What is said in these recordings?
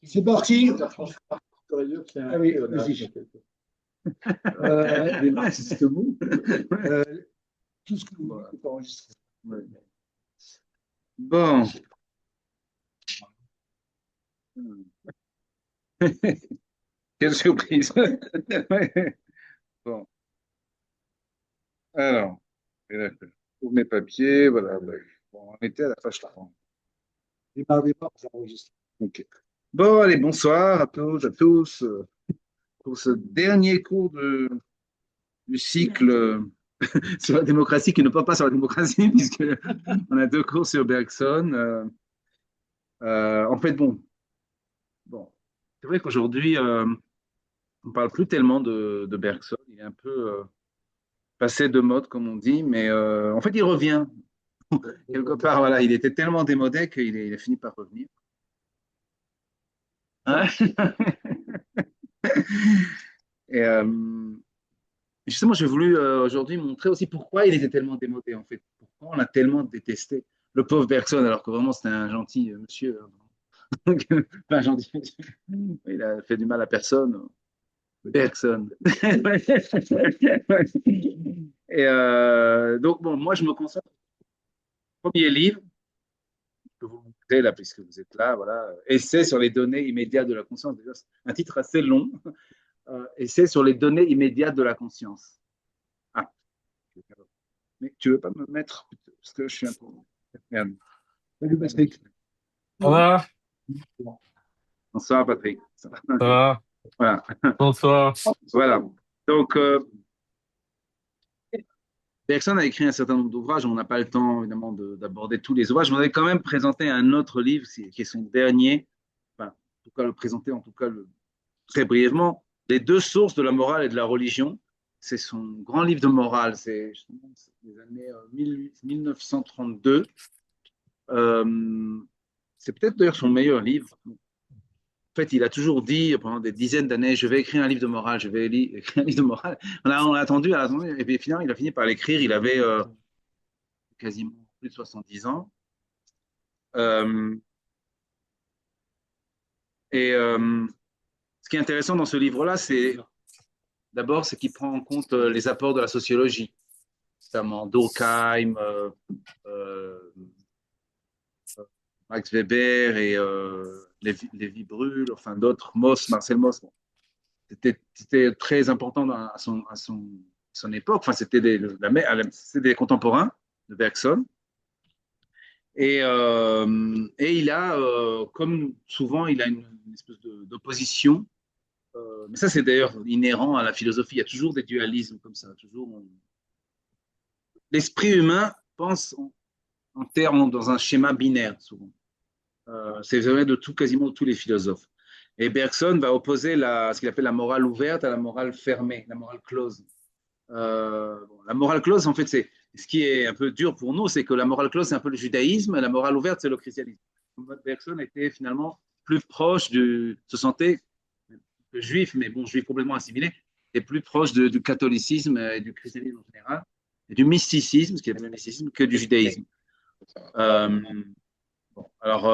C'est parti. Ah oui, vas-y. Les marxistes mou. Tout ce que vous voulez est enregistré. Ouais. Bon. Quelle surprise. Bon. Alors, pour mes papiers, voilà. Bon, on était à la page 30. Démarrez pas, vous enregistrez. Ok. Bon, allez, bonsoir à toutes, à tous, pour ce dernier cours du cycle sur la démocratie qui ne porte pas sur la démocratie, puisque on a deux cours sur Bergson. En fait, bon, c'est vrai qu'aujourd'hui, on parle plus tellement de Bergson. Il est un peu passé de mode, comme on dit, mais en fait, il revient. Quelque part, voilà, il était tellement démodé qu'il a fini par revenir. Hein. Et justement, j'ai voulu aujourd'hui montrer aussi pourquoi il était tellement démodé, en fait. Pourquoi on a tellement détesté le pauvre Bergson, alors que vraiment, c'était un gentil monsieur. Donc, pas un gentil monsieur. Il a fait du mal à personne. Bergson. Et donc, bon, moi, je me concentre sur le premier livre que vous montrez là, puisque vous êtes là, voilà. Essai sur les données immédiates de la conscience. Déjà, c'est un titre assez long. Essai sur les données immédiates de la conscience. Ah, mais tu veux pas me mettre, parce que je suis un peu. Merde. Salut Patrick. Ça va? Bonsoir, Patrick. Ça Ça va? Voilà. Bonsoir. Voilà. Donc, Bergson a écrit un certain nombre d'ouvrages. On n'a pas le temps, évidemment, d'aborder tous les ouvrages. Je voudrais quand même présenter un autre livre qui est son dernier. Enfin, en tout cas, le présenter, en tout cas, très brièvement. Les deux sources de la morale et de la religion. C'est son grand livre de morale. C'est des années 1932. C'est peut-être d'ailleurs son meilleur livre. En fait, il a toujours dit pendant des dizaines d'années, je vais écrire un livre de morale, je vais écrire un livre de morale. On a attendu, et puis finalement, il a fini par l'écrire. Il avait quasiment plus de 70 ans. Euh, et ce qui est intéressant dans ce livre-là, c'est d'abord c'est qu'il prend en compte les apports de la sociologie, notamment Durkheim, Max Weber et Lévi-Brühl, enfin d'autres, Marcel Mauss. Bon. C'était très important à son époque. Enfin, c'était des contemporains de Bergson. Et il a, comme souvent, il a une espèce d'opposition. Mais ça, c'est d'ailleurs inhérent à la philosophie. Il y a toujours des dualismes comme ça. L'esprit humain pense en termes, dans un schéma binaire, souvent. C'est vrai quasiment de tous les philosophes. Et Bergson va opposer ce qu'il appelle la morale ouverte à la morale fermée, la morale close. La morale close, en fait, c'est ce qui est un peu dur pour nous, c'est que la morale close, c'est un peu le judaïsme, et la morale ouverte, c'est le christianisme. Bergson était finalement plus proche se sentait juif, mais bon, juif complètement assimilé, et plus proche du catholicisme et du christianisme en général, et du mysticisme, ce qui est le mysticisme, que du judaïsme. Alors,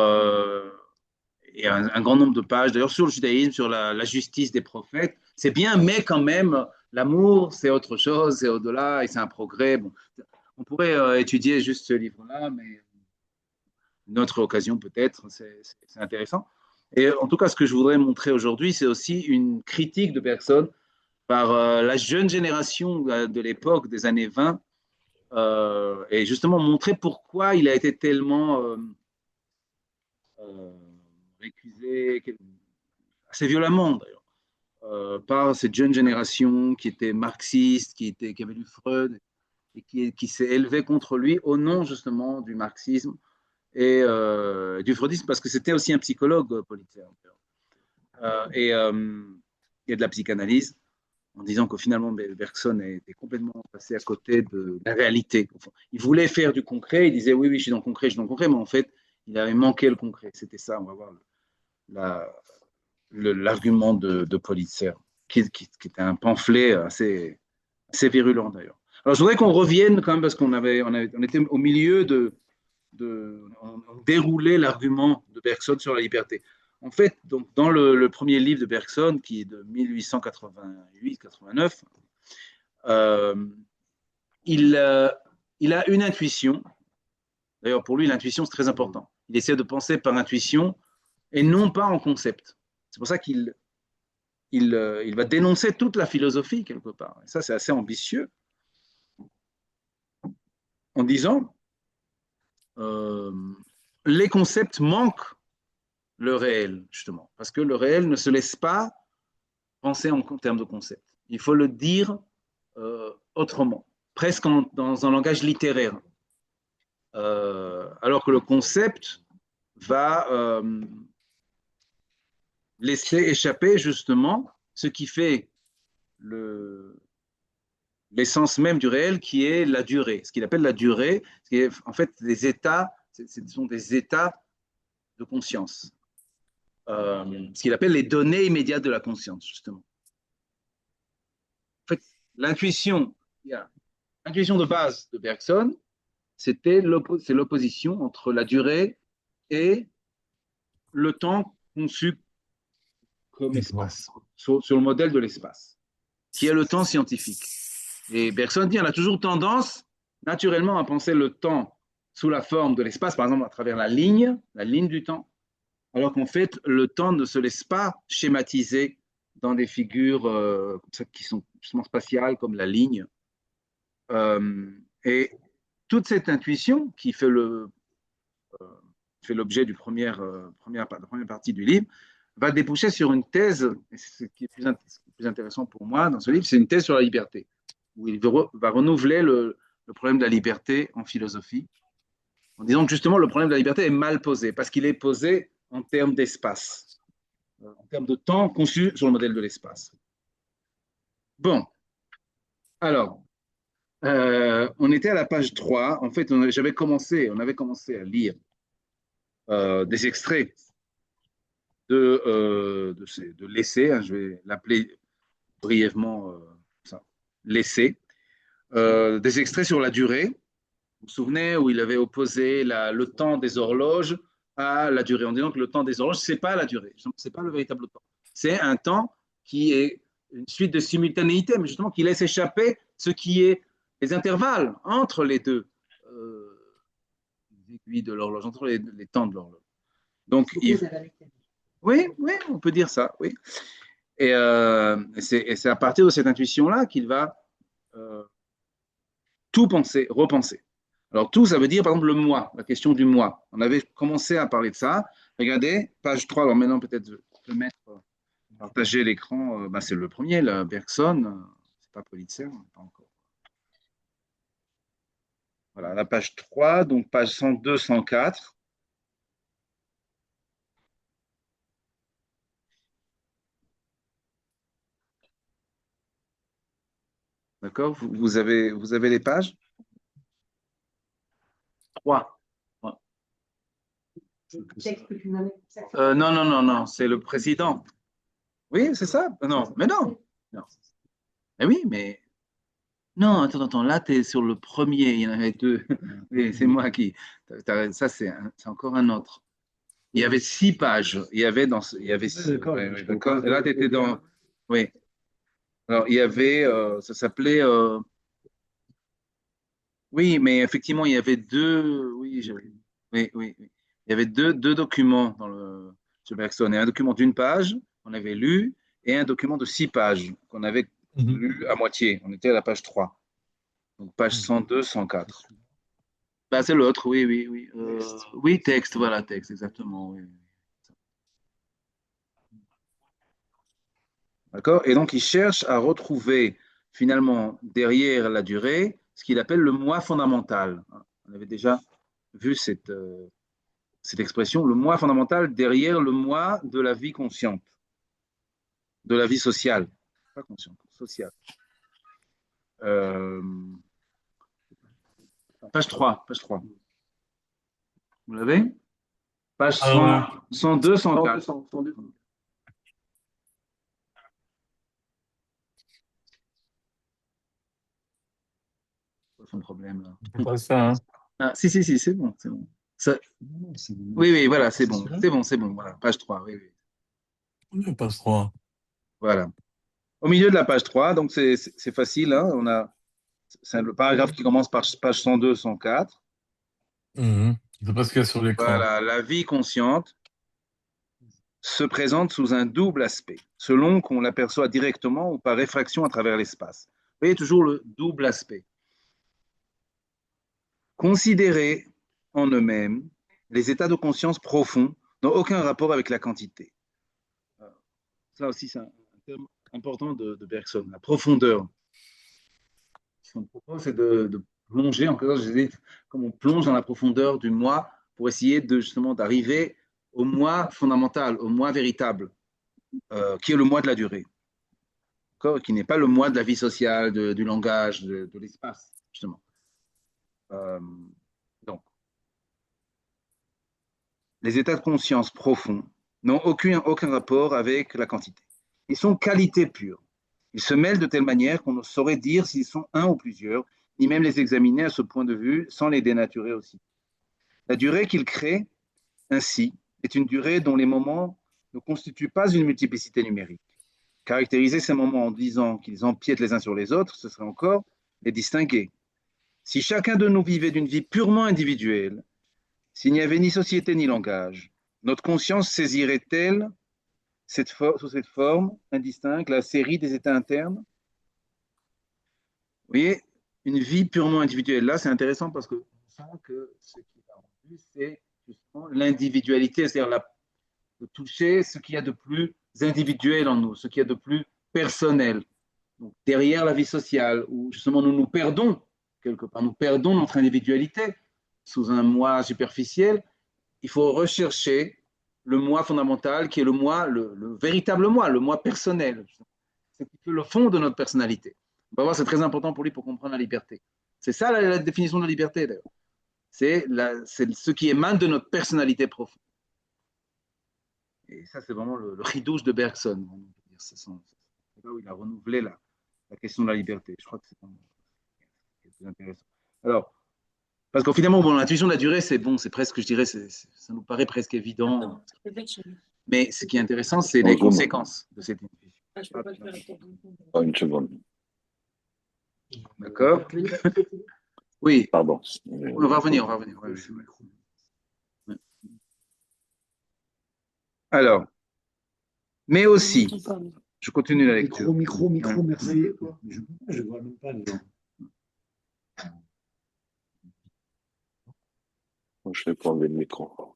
il y a un grand nombre de pages, d'ailleurs, sur le judaïsme, sur la justice des prophètes. C'est bien, mais quand même, l'amour, c'est autre chose, c'est au-delà, et c'est un progrès. Bon, on pourrait étudier juste ce livre-là, mais une autre occasion peut-être, c'est intéressant. Et en tout cas, ce que je voudrais montrer aujourd'hui, c'est aussi une critique de Bergson par la jeune génération de l'époque, des années 20, et justement montrer pourquoi il a été tellement récusé, assez violemment d'ailleurs, par cette jeune génération qui était marxiste, qui avait lu Freud, et qui s'est élevée contre lui au nom justement du marxisme et du freudisme, parce que c'était aussi un psychologue, Politzer. Et de la psychanalyse, en disant que finalement Bergson était complètement passé à côté de la réalité. Enfin, il voulait faire du concret, il disait oui, oui, je suis dans le concret, je suis dans le concret, mais en fait, il avait manqué le concret. C'était ça, on va voir l'argument de Politzer, qui était un pamphlet assez virulent d'ailleurs. Alors je voudrais qu'on revienne quand même, parce on était au milieu on déroulait l'argument de Bergson sur la liberté. en fait, donc, dans le premier livre de Bergson, qui est de 1888-89, il a une intuition. D'ailleurs, pour lui, l'intuition, c'est très important. Il essaie de penser par intuition et non pas en concept. C'est pour ça qu'il va dénoncer toute la philosophie, quelque part. Et ça, c'est assez ambitieux. En disant, les concepts manquent le réel, justement. Parce que le réel ne se laisse pas penser en termes de concept. Il faut le dire autrement, presque dans un langage littéraire. Alors que le concept va laisser échapper justement ce qui fait l'essence même du réel, qui est la durée. Ce qu'il appelle la durée, qui est en fait des états, ce sont des états de conscience. Ce qu'il appelle les données immédiates de la conscience, justement. En fait, l'intuition de base de Bergson, c'est l'opposition entre la durée et le temps conçu comme espace, sur le modèle de l'espace, qui est le temps scientifique. Et Bergson dit, on a toujours tendance, naturellement, à penser le temps sous la forme de l'espace, par exemple à travers la ligne du temps, alors qu'en fait, le temps ne se laisse pas schématiser dans des figures qui sont justement spatiales, comme la ligne. Et toute cette intuition qui fait l'objet de la première partie du livre, va déboucher sur une thèse, et ce qui est plus intéressant pour moi dans ce livre, c'est une thèse sur la liberté, où il va renouveler le problème de la liberté en philosophie, en disant que justement le problème de la liberté est mal posé, parce qu'il est posé en termes d'espace, en termes de temps conçu sur le modèle de l'espace. Bon, alors, on était à la page 3. En fait, on avait commencé à lire des extraits de l'essai, hein, je vais l'appeler brièvement ça, l'essai, des extraits sur la durée. Vous vous souvenez où il avait opposé le temps des horloges à la durée, en disant que le temps des horloges, ce n'est pas la durée, ce n'est pas le véritable temps. C'est un temps qui est une suite de simultanéité, mais justement qui laisse échapper ce qui est les intervalles entre les deux aiguilles de l'horloge, entre les temps de l'horloge. Donc, oui, on peut dire ça, oui. Et c'est à partir de cette intuition-là qu'il va tout penser, repenser. Alors, tout, ça veut dire, par exemple, le moi, la question du moi. On avait commencé à parler de ça. Regardez, page 3. Alors maintenant, peut-être, je peux partager l'écran. C'est le premier, là, Bergson. C'est pas Pulitzer, pas encore. Voilà, la page 3, donc page 102, 104. D'accord, vous avez les pages 3. Non, c'est le président. Oui, c'est ça. Non, mais non. Mais oui, mais. Non, attends, là, tu es sur le premier, il y en avait deux. Oui, c'est moi qui. Ça, c'est encore un autre. Il y avait 6 pages. Il y avait D'accord. d'accord. Là, tu étais dans. Oui. Alors, il y avait. Ça s'appelait. Oui, mais effectivement, il y avait deux. Oui. Il y avait deux documents chez Bergson. Et un document d'une page qu'on avait lu et un document de 6 pages qu'on avait lu à moitié. On était à la page 3. Donc, page 102, 104. Bah, c'est l'autre, oui. Oui, texte, voilà, texte, exactement. Oui. D'accord? Et donc, il cherche à retrouver, finalement, derrière la durée, ce qu'il appelle le moi fondamental. On avait déjà vu cette expression, le moi fondamental derrière le moi de la vie consciente, de la vie sociale. Pas consciente, sociale. Euh, page 3. Vous l'avez? Page 102, 104. Son problème là. C'est pas ça, hein. Ah, si, c'est bon. Ça, oui, voilà, c'est bon. Voilà, page 3, oui. On est page 3. Voilà. Au milieu de la page 3, donc c'est facile, hein, c'est le paragraphe qui commence par page 102, 104. Mhm. C'est pas ce qu'il y a sur l'écran. Voilà, la vie consciente se présente sous un double aspect, selon qu'on l'aperçoit directement ou par réfraction à travers l'espace. Vous voyez toujours le double aspect. Considérer en eux-mêmes, les états de conscience profonds n'ont aucun rapport avec la quantité. Ça aussi, c'est un terme important de Bergson, la profondeur. Son propos, c'est de plonger, encore, je dis, comme on plonge dans la profondeur du moi pour essayer justement d'arriver au moi fondamental, au moi véritable, qui est le moi de la durée, qui n'est pas le moi de la vie sociale, du langage, de l'espace, justement. Euh, donc, les états de conscience profonds n'ont aucun rapport avec la quantité. Ils sont qualité pure. Ils se mêlent de telle manière qu'on ne saurait dire s'ils sont un ou plusieurs, ni même les examiner à ce point de vue sans les dénaturer aussi. La durée qu'ils créent, ainsi, est une durée dont les moments ne constituent pas une multiplicité numérique. Caractériser ces moments en disant qu'ils empiètent les uns sur les autres, ce serait encore les distinguer. Si chacun de nous vivait d'une vie purement individuelle, s'il n'y avait ni société ni langage, notre conscience saisirait-elle sous cette forme indistincte la série des états internes? Vous voyez, une vie purement individuelle, là, c'est intéressant parce qu'on sent que ce qui est rendu, c'est justement l'individualité, c'est-à-dire de toucher ce qu'il y a de plus individuel en nous, ce qu'il y a de plus personnel. Donc, derrière la vie sociale, où justement nous nous perdons, quelque part, nous perdons notre individualité sous un moi superficiel, il faut rechercher le moi fondamental qui est le moi, le véritable moi, le moi personnel. C'est le fond de notre personnalité. On va voir, c'est très important pour lui pour comprendre la liberté. C'est ça la définition de la liberté, d'ailleurs. C'est ce qui émane de notre personnalité profonde. Et ça, c'est vraiment le ridouche de Bergson. C'est là où il a renouvelé la question de la liberté. Je crois que c'est plus intéressant. Alors, parce qu'au finalement, bon, l'intuition de la durée, c'est bon, c'est presque, je dirais, ça nous paraît presque évident. Mais ce qui est intéressant, c'est les conséquences de cette intuition. Une seconde. D'accord? Oui, Pardon. on va revenir, on va revenir. Ouais. Alors, mais aussi, je continue la lecture. Micro, merci. Je ne vois même pas les gens. Je vais prendre le micro.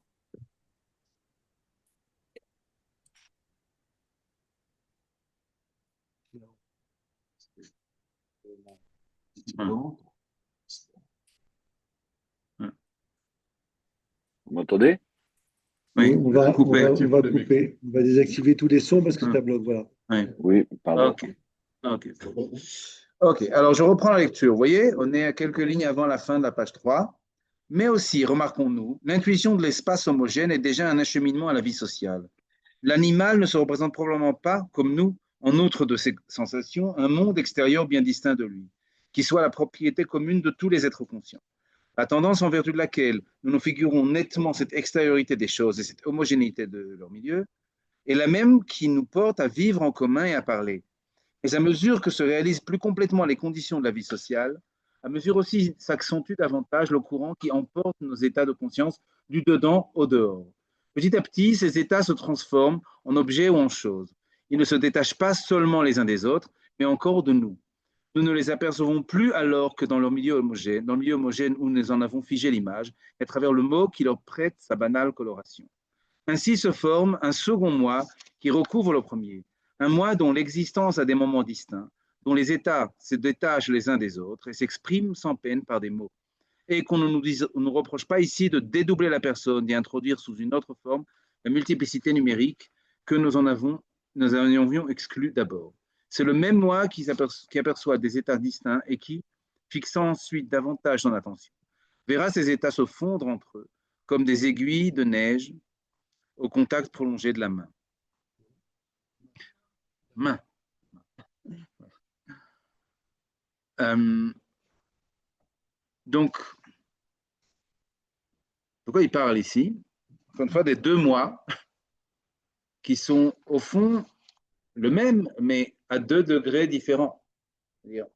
Vous m'entendez? Oui, on va couper. couper. On va désactiver tous les sons parce que ça bloque. Voilà. Oui, pardon. Ok, alors je reprends la lecture. Vous voyez, on est à quelques lignes avant la fin de la page 3. Mais aussi, remarquons-nous, l'intuition de l'espace homogène est déjà un acheminement à la vie sociale. L'animal ne se représente probablement pas, comme nous, en outre de ses sensations, un monde extérieur bien distinct de lui, qui soit la propriété commune de tous les êtres conscients. La tendance en vertu de laquelle nous nous figurons nettement cette extériorité des choses et cette homogénéité de leur milieu est la même qui nous porte à vivre en commun et à parler. Et à mesure que se réalisent plus complètement les conditions de la vie sociale, à mesure aussi s'accentue davantage le courant qui emporte nos états de conscience du dedans au dehors. Petit à petit, ces états se transforment en objets ou en choses. Ils ne se détachent pas seulement les uns des autres, mais encore de nous. Nous ne les apercevons plus alors que dans le milieu homogène où nous en avons figé l'image, et à travers le mot qui leur prête sa banale coloration. Ainsi se forme un second moi qui recouvre le premier, un moi dont l'existence a des moments distincts, dont les états se détachent les uns des autres et s'expriment sans peine par des mots, et qu'on ne nous reproche pas ici de dédoubler la personne, d'y introduire sous une autre forme la multiplicité numérique que nous en avions exclu d'abord. C'est le même moi qui aperçoit des états distincts et qui, fixant ensuite davantage son attention, verra ces états se fondre entre eux, comme des aiguilles de neige au contact prolongé de la main. Donc, pourquoi il parle ici? Encore une fois, des deux mois. qui sont au fond le même, mais à 2 degrés différents. C'est-à-dire,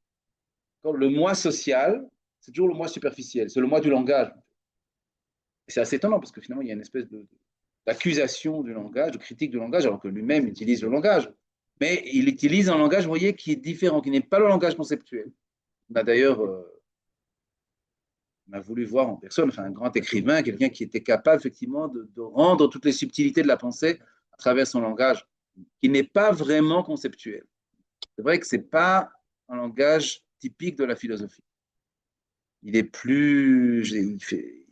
le moi social, c'est toujours le moi superficiel, c'est le moi du langage. Et c'est assez étonnant parce que finalement, il y a une espèce d'accusation du langage, de critique du langage, alors que lui-même utilise le langage. Mais il utilise un langage, vous voyez, qui est différent, qui n'est pas le langage conceptuel. D'ailleurs, on a voulu voir en personne, enfin, un grand écrivain, quelqu'un qui était capable effectivement de rendre toutes les subtilités de la pensée à travers son langage, qui n'est pas vraiment conceptuel. C'est vrai que ce n'est pas un langage typique de la philosophie. Il est plus... Il fait...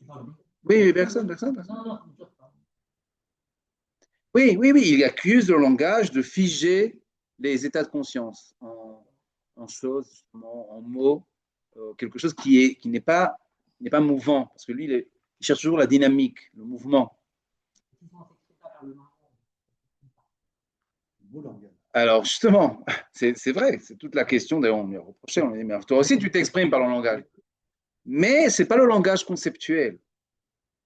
Oui, personne. Oui, il accuse le langage de figer les états de conscience en choses, justement, en mots, quelque chose qui n'est pas mouvant, parce que lui, il cherche toujours la dynamique, le mouvement. Alors, justement, c'est vrai, c'est toute la question, d'ailleurs, on m'y reprochait, on m'a dit, mais toi aussi, tu t'exprimes par le langage. Mais ce n'est pas le langage conceptuel.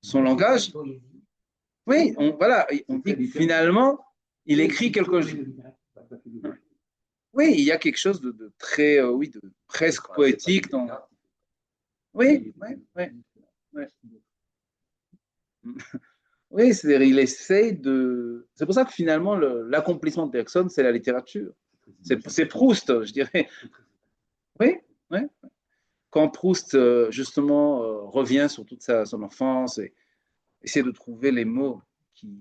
Son langage, oui, voilà, on dit que finalement, il écrit quelque chose. Oui, il y a quelque chose de très, oui, de presque poétique dans. Oui. Oui, c'est-à-dire il essaie de. C'est pour ça que finalement, l'accomplissement de Bergson, c'est la littérature. C'est Proust, je dirais. Oui. Quand Proust, justement, revient sur toute son enfance et essaie de trouver les mots qui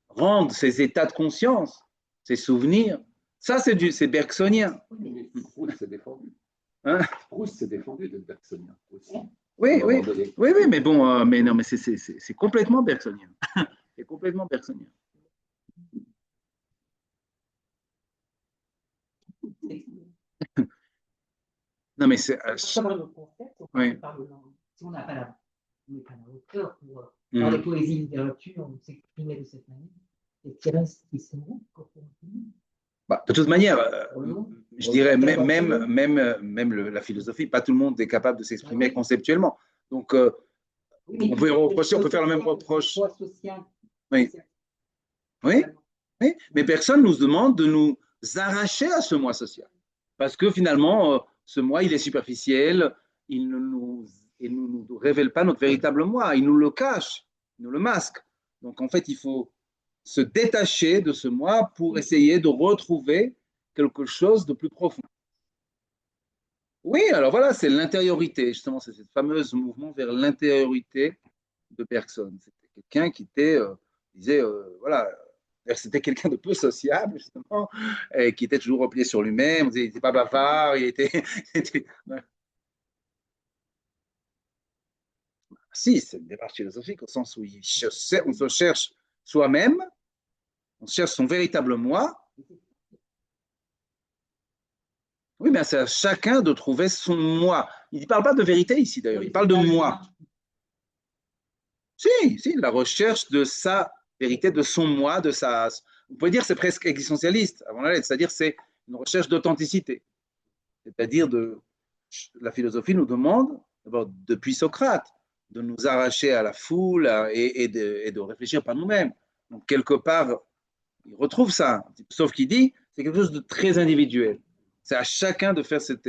rendent ses états de conscience, ses souvenirs, ça, c'est bergsonien. Proust s'est défendu. Hein? Proust s'est défendu d'être bergsonien aussi. Oui, mais bon, mais non, mais c'est complètement bergsonien. C'est complètement bergsonien. Non, mais c'est. Oui. Si on n'a pas la hauteur pour, dans les poésies, littérature, on s'exprimer de cette manière, et qui reste qui se roule, bah, de toute manière, je dirais même la philosophie, pas tout le monde est capable de s'exprimer conceptuellement. Donc, on peut faire le même reproche. Oui, mais personne ne nous demande de nous arracher à ce moi social. Parce que finalement, ce moi, il est superficiel, il ne nous révèle pas notre véritable moi, il nous le cache, il nous le masque. Donc, en fait, il faut se détacher de ce moi pour essayer de retrouver quelque chose de plus profond. Oui, alors voilà, c'est l'intériorité, justement, c'est ce fameux mouvement vers l'intériorité de Bergson. C'était quelqu'un qui disait, voilà, c'était quelqu'un de peu sociable, justement, et qui était toujours replié sur lui-même, il n'était pas bavard, il était ouais. Si, c'est une démarche philosophique au sens où on se cherche soi-même, on cherche son véritable moi. Oui, mais c'est à chacun de trouver son moi. Il ne parle pas de vérité ici, d'ailleurs, il parle de moi. Si, la recherche de sa vérité, de son moi, de sa... On peut dire que c'est presque existentialiste, avant la lettre, c'est-à-dire c'est une recherche d'authenticité. C'est-à-dire la philosophie nous demande, d'abord depuis Socrate, de nous arracher à la foule et de réfléchir par nous-mêmes. Donc, quelque part, il retrouve ça, sauf qu'il dit, c'est quelque chose de très individuel. C'est à chacun de faire cette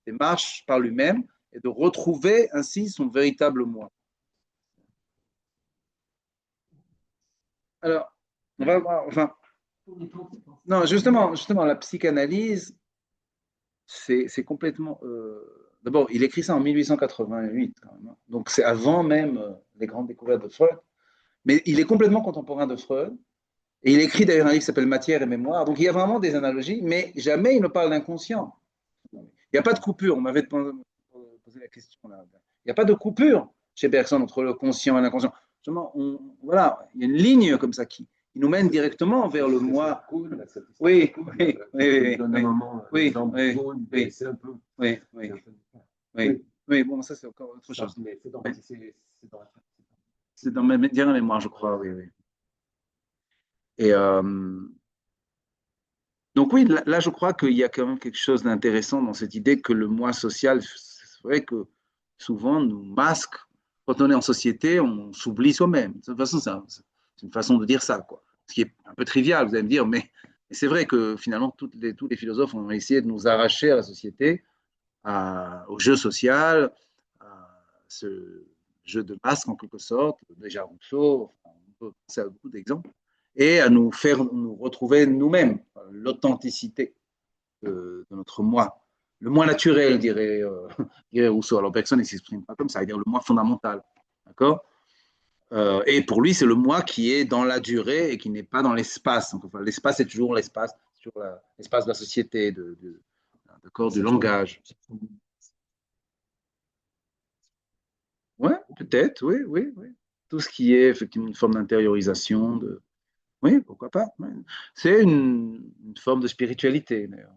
démarche par lui-même et de retrouver ainsi son véritable moi. Alors, on va voir, enfin, non, justement, la psychanalyse, c'est complètement... D'abord, il écrit ça en 1888, quand même, hein. Donc c'est avant même les grandes découvertes de Freud, mais il est complètement contemporain de Freud, et il écrit d'ailleurs un livre qui s'appelle Matière et Mémoire, donc il y a vraiment des analogies, mais jamais il ne parle d'inconscient. Il n'y a pas de coupure, on m'avait posé la question là. Il n'y a pas de coupure chez Bergson entre le conscient et l'inconscient. Voilà, il y a une ligne comme ça qui nous mène directement vers le moi. Oui. Oui, bon, ça c'est encore autre chose. C'est dans ma mémoire, je crois, oui. Et donc oui, là, je crois qu'il y a quand même quelque chose d'intéressant dans cette idée que le moi social, c'est vrai que souvent nous masque. Quand on est en société, on s'oublie soi-même. De toute façon, c'est une façon de dire ça, quoi. Ce qui est un peu trivial, vous allez me dire, mais c'est vrai que finalement, tous les philosophes ont essayé de nous arracher à la société, au jeu social, à ce jeu de masque en quelque sorte, déjà Rousseau, enfin, on peut penser à beaucoup d'exemples, et à nous faire nous retrouver nous-mêmes, l'authenticité de notre moi. Le moi naturel, dirait Rousseau. Alors Bergson ne s'exprime pas comme ça, il dit le moi fondamental. D'accord? Et pour lui, c'est le moi qui est dans la durée et qui n'est pas dans l'espace. Enfin, l'espace, c'est toujours l'espace, l'espace de la société, d'accord, du langage. Ouais, peut-être, oui, oui, oui. Tout ce qui est effectivement une forme d'intériorisation, oui, pourquoi pas. Ouais. C'est une forme de spiritualité, d'ailleurs.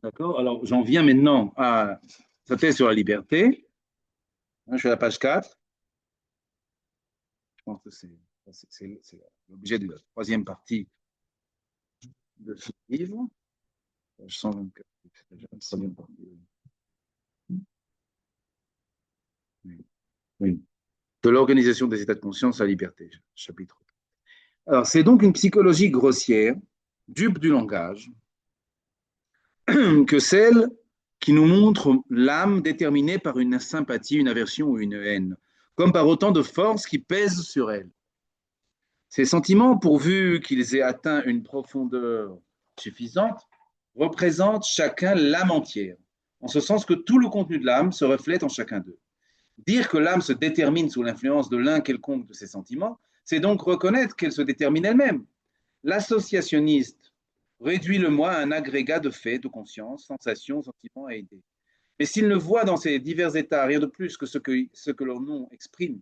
D'accord? Alors, j'en viens maintenant à sa thèse sur la liberté. Je suis à la page 4. Je pense que c'est l'objet de la troisième partie de ce livre. Page 124. C'est déjà la troisième partie. Oui. Oui. De l'organisation des états de conscience à la liberté, chapitre. Alors, c'est donc une psychologie grossière, dupe du langage, que celle qui nous montre l'âme déterminée par une sympathie, une aversion ou une haine, comme par autant de forces qui pèsent sur elle. Ces sentiments, pourvu qu'ils aient atteint une profondeur suffisante, représentent chacun l'âme entière, en ce sens que tout le contenu de l'âme se reflète en chacun d'eux. Dire que l'âme se détermine sous l'influence de l'un quelconque de ses sentiments, c'est donc reconnaître qu'elle se détermine elle-même. L'associationniste réduit le moi à un agrégat de faits, de conscience, sensations, sentiments et idées. Mais s'il ne voit dans ces divers états rien de plus que ce que leur nom exprime,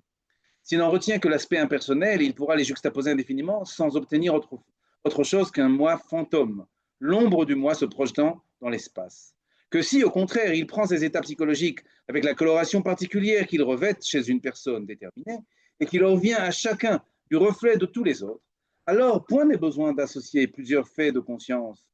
s'il n'en retient que l'aspect impersonnel, il pourra les juxtaposer indéfiniment sans obtenir autre chose qu'un moi fantôme, l'ombre du moi se projetant dans l'espace. Que si, au contraire, il prend ces états psychologiques avec la coloration particulière qu'ils revêtent chez une personne déterminée, et qu'il revient à chacun du reflet de tous les autres, alors point n'est besoin d'associer plusieurs faits de conscience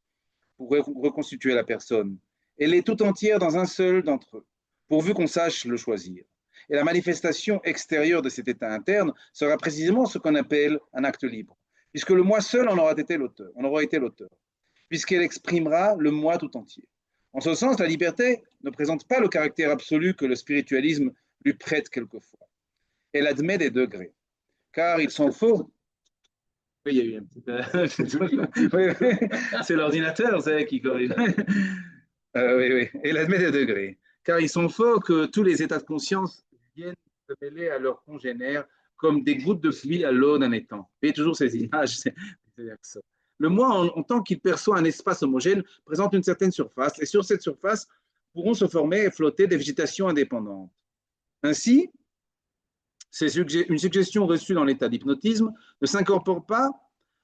pour reconstituer la personne. Elle est tout entière dans un seul d'entre eux, pourvu qu'on sache le choisir. Et la manifestation extérieure de cet état interne sera précisément ce qu'on appelle un acte libre, puisque le moi seul en aura été l'auteur, puisqu'elle exprimera le moi tout entier. En ce sens, la liberté ne présente pas le caractère absolu que le spiritualisme lui prête quelquefois. Elle admet des degrés, car il s'en faut. Oui, il y a eu un petit. Oui, c'est l'ordinateur, c'est qui corrige. Oui, oui. Elle admet des degrés, car ils sont faux que tous les états de conscience viennent se mêler à leurs congénères comme des gouttes de pluie à l'eau d'un étang. Vous voyez toujours ces images. Le moi, en tant qu'il perçoit un espace homogène, présente une certaine surface, et sur cette surface pourront se former et flotter des végétations indépendantes. Ainsi, une suggestion reçue dans l'état d'hypnotisme ne s'incorpore pas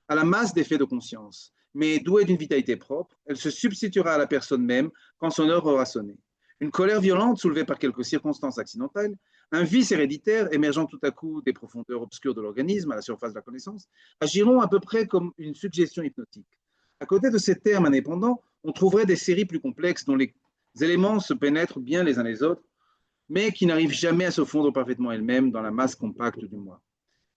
à la masse des faits de conscience, mais douée d'une vitalité propre, elle se substituera à la personne même quand son heure aura sonné. Une colère violente soulevée par quelques circonstances accidentelles, un vice héréditaire émergeant tout à coup des profondeurs obscures de l'organisme à la surface de la connaissance, agiront à peu près comme une suggestion hypnotique. À côté de ces termes indépendants, on trouverait des séries plus complexes dont les éléments se pénètrent bien les uns les autres, mais qui n'arrivent jamais à se fondre parfaitement elles-mêmes dans la masse compacte du moi.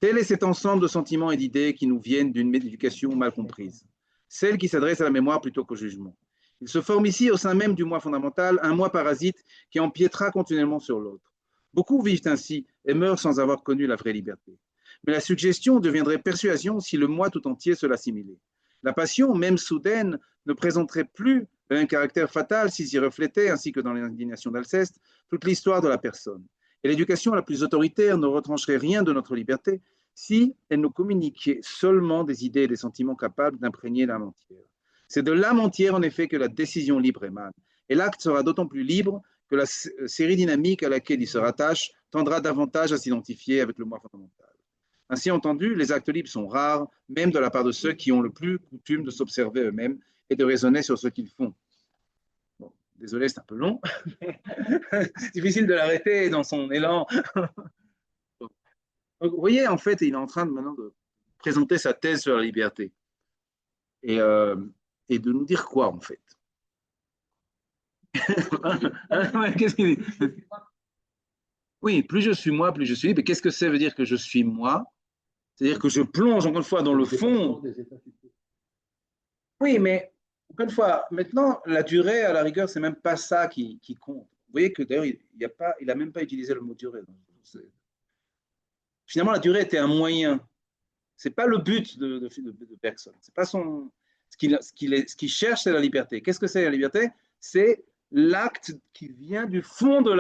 Tel est cet ensemble de sentiments et d'idées qui nous viennent d'une éducation mal comprise, celle qui s'adresse à la mémoire plutôt qu'au jugement. Il se forme ici, au sein même du moi fondamental, un moi parasite qui empiétera continuellement sur l'autre. Beaucoup vivent ainsi et meurent sans avoir connu la vraie liberté. Mais la suggestion deviendrait persuasion si le moi tout entier se l'assimilait. La passion, même soudaine, ne présenterait plus un caractère fatal s'il s'y reflétait, ainsi que dans l'indignation d'Alceste, toute l'histoire de la personne. Et l'éducation la plus autoritaire ne retrancherait rien de notre liberté si elle nous communiquait seulement des idées et des sentiments capables d'imprégner l'âme entière. C'est de l'âme entière, en effet, que la décision libre émane. Et l'acte sera d'autant plus libre que la série dynamique à laquelle il se rattache tendra davantage à s'identifier avec le moi fondamental. Ainsi entendu, les actes libres sont rares, même de la part de ceux qui ont le plus coutume de s'observer eux-mêmes et de raisonner sur ce qu'ils font. Bon, désolé, c'est un peu long. Difficile de l'arrêter dans son élan. Donc, vous voyez, en fait, il est en train maintenant de présenter sa thèse sur la liberté. Et de nous dire quoi, en fait? Qu'est-ce qu'il dit? Oui, plus je suis moi, plus je suis libre. Et qu'est-ce que ça veut dire que je suis moi? C'est-à-dire que je plonge encore une fois dans le fond. Oui, mais encore une fois, maintenant, la durée, à la rigueur, c'est même pas ça qui compte. Vous voyez que d'ailleurs, il a même pas utilisé le mot durée. Finalement, la durée était un moyen. C'est pas le but de Bergson. C'est pas ce qu'il cherche, c'est la liberté. Qu'est-ce que c'est la liberté? C'est l'acte qui vient du fond de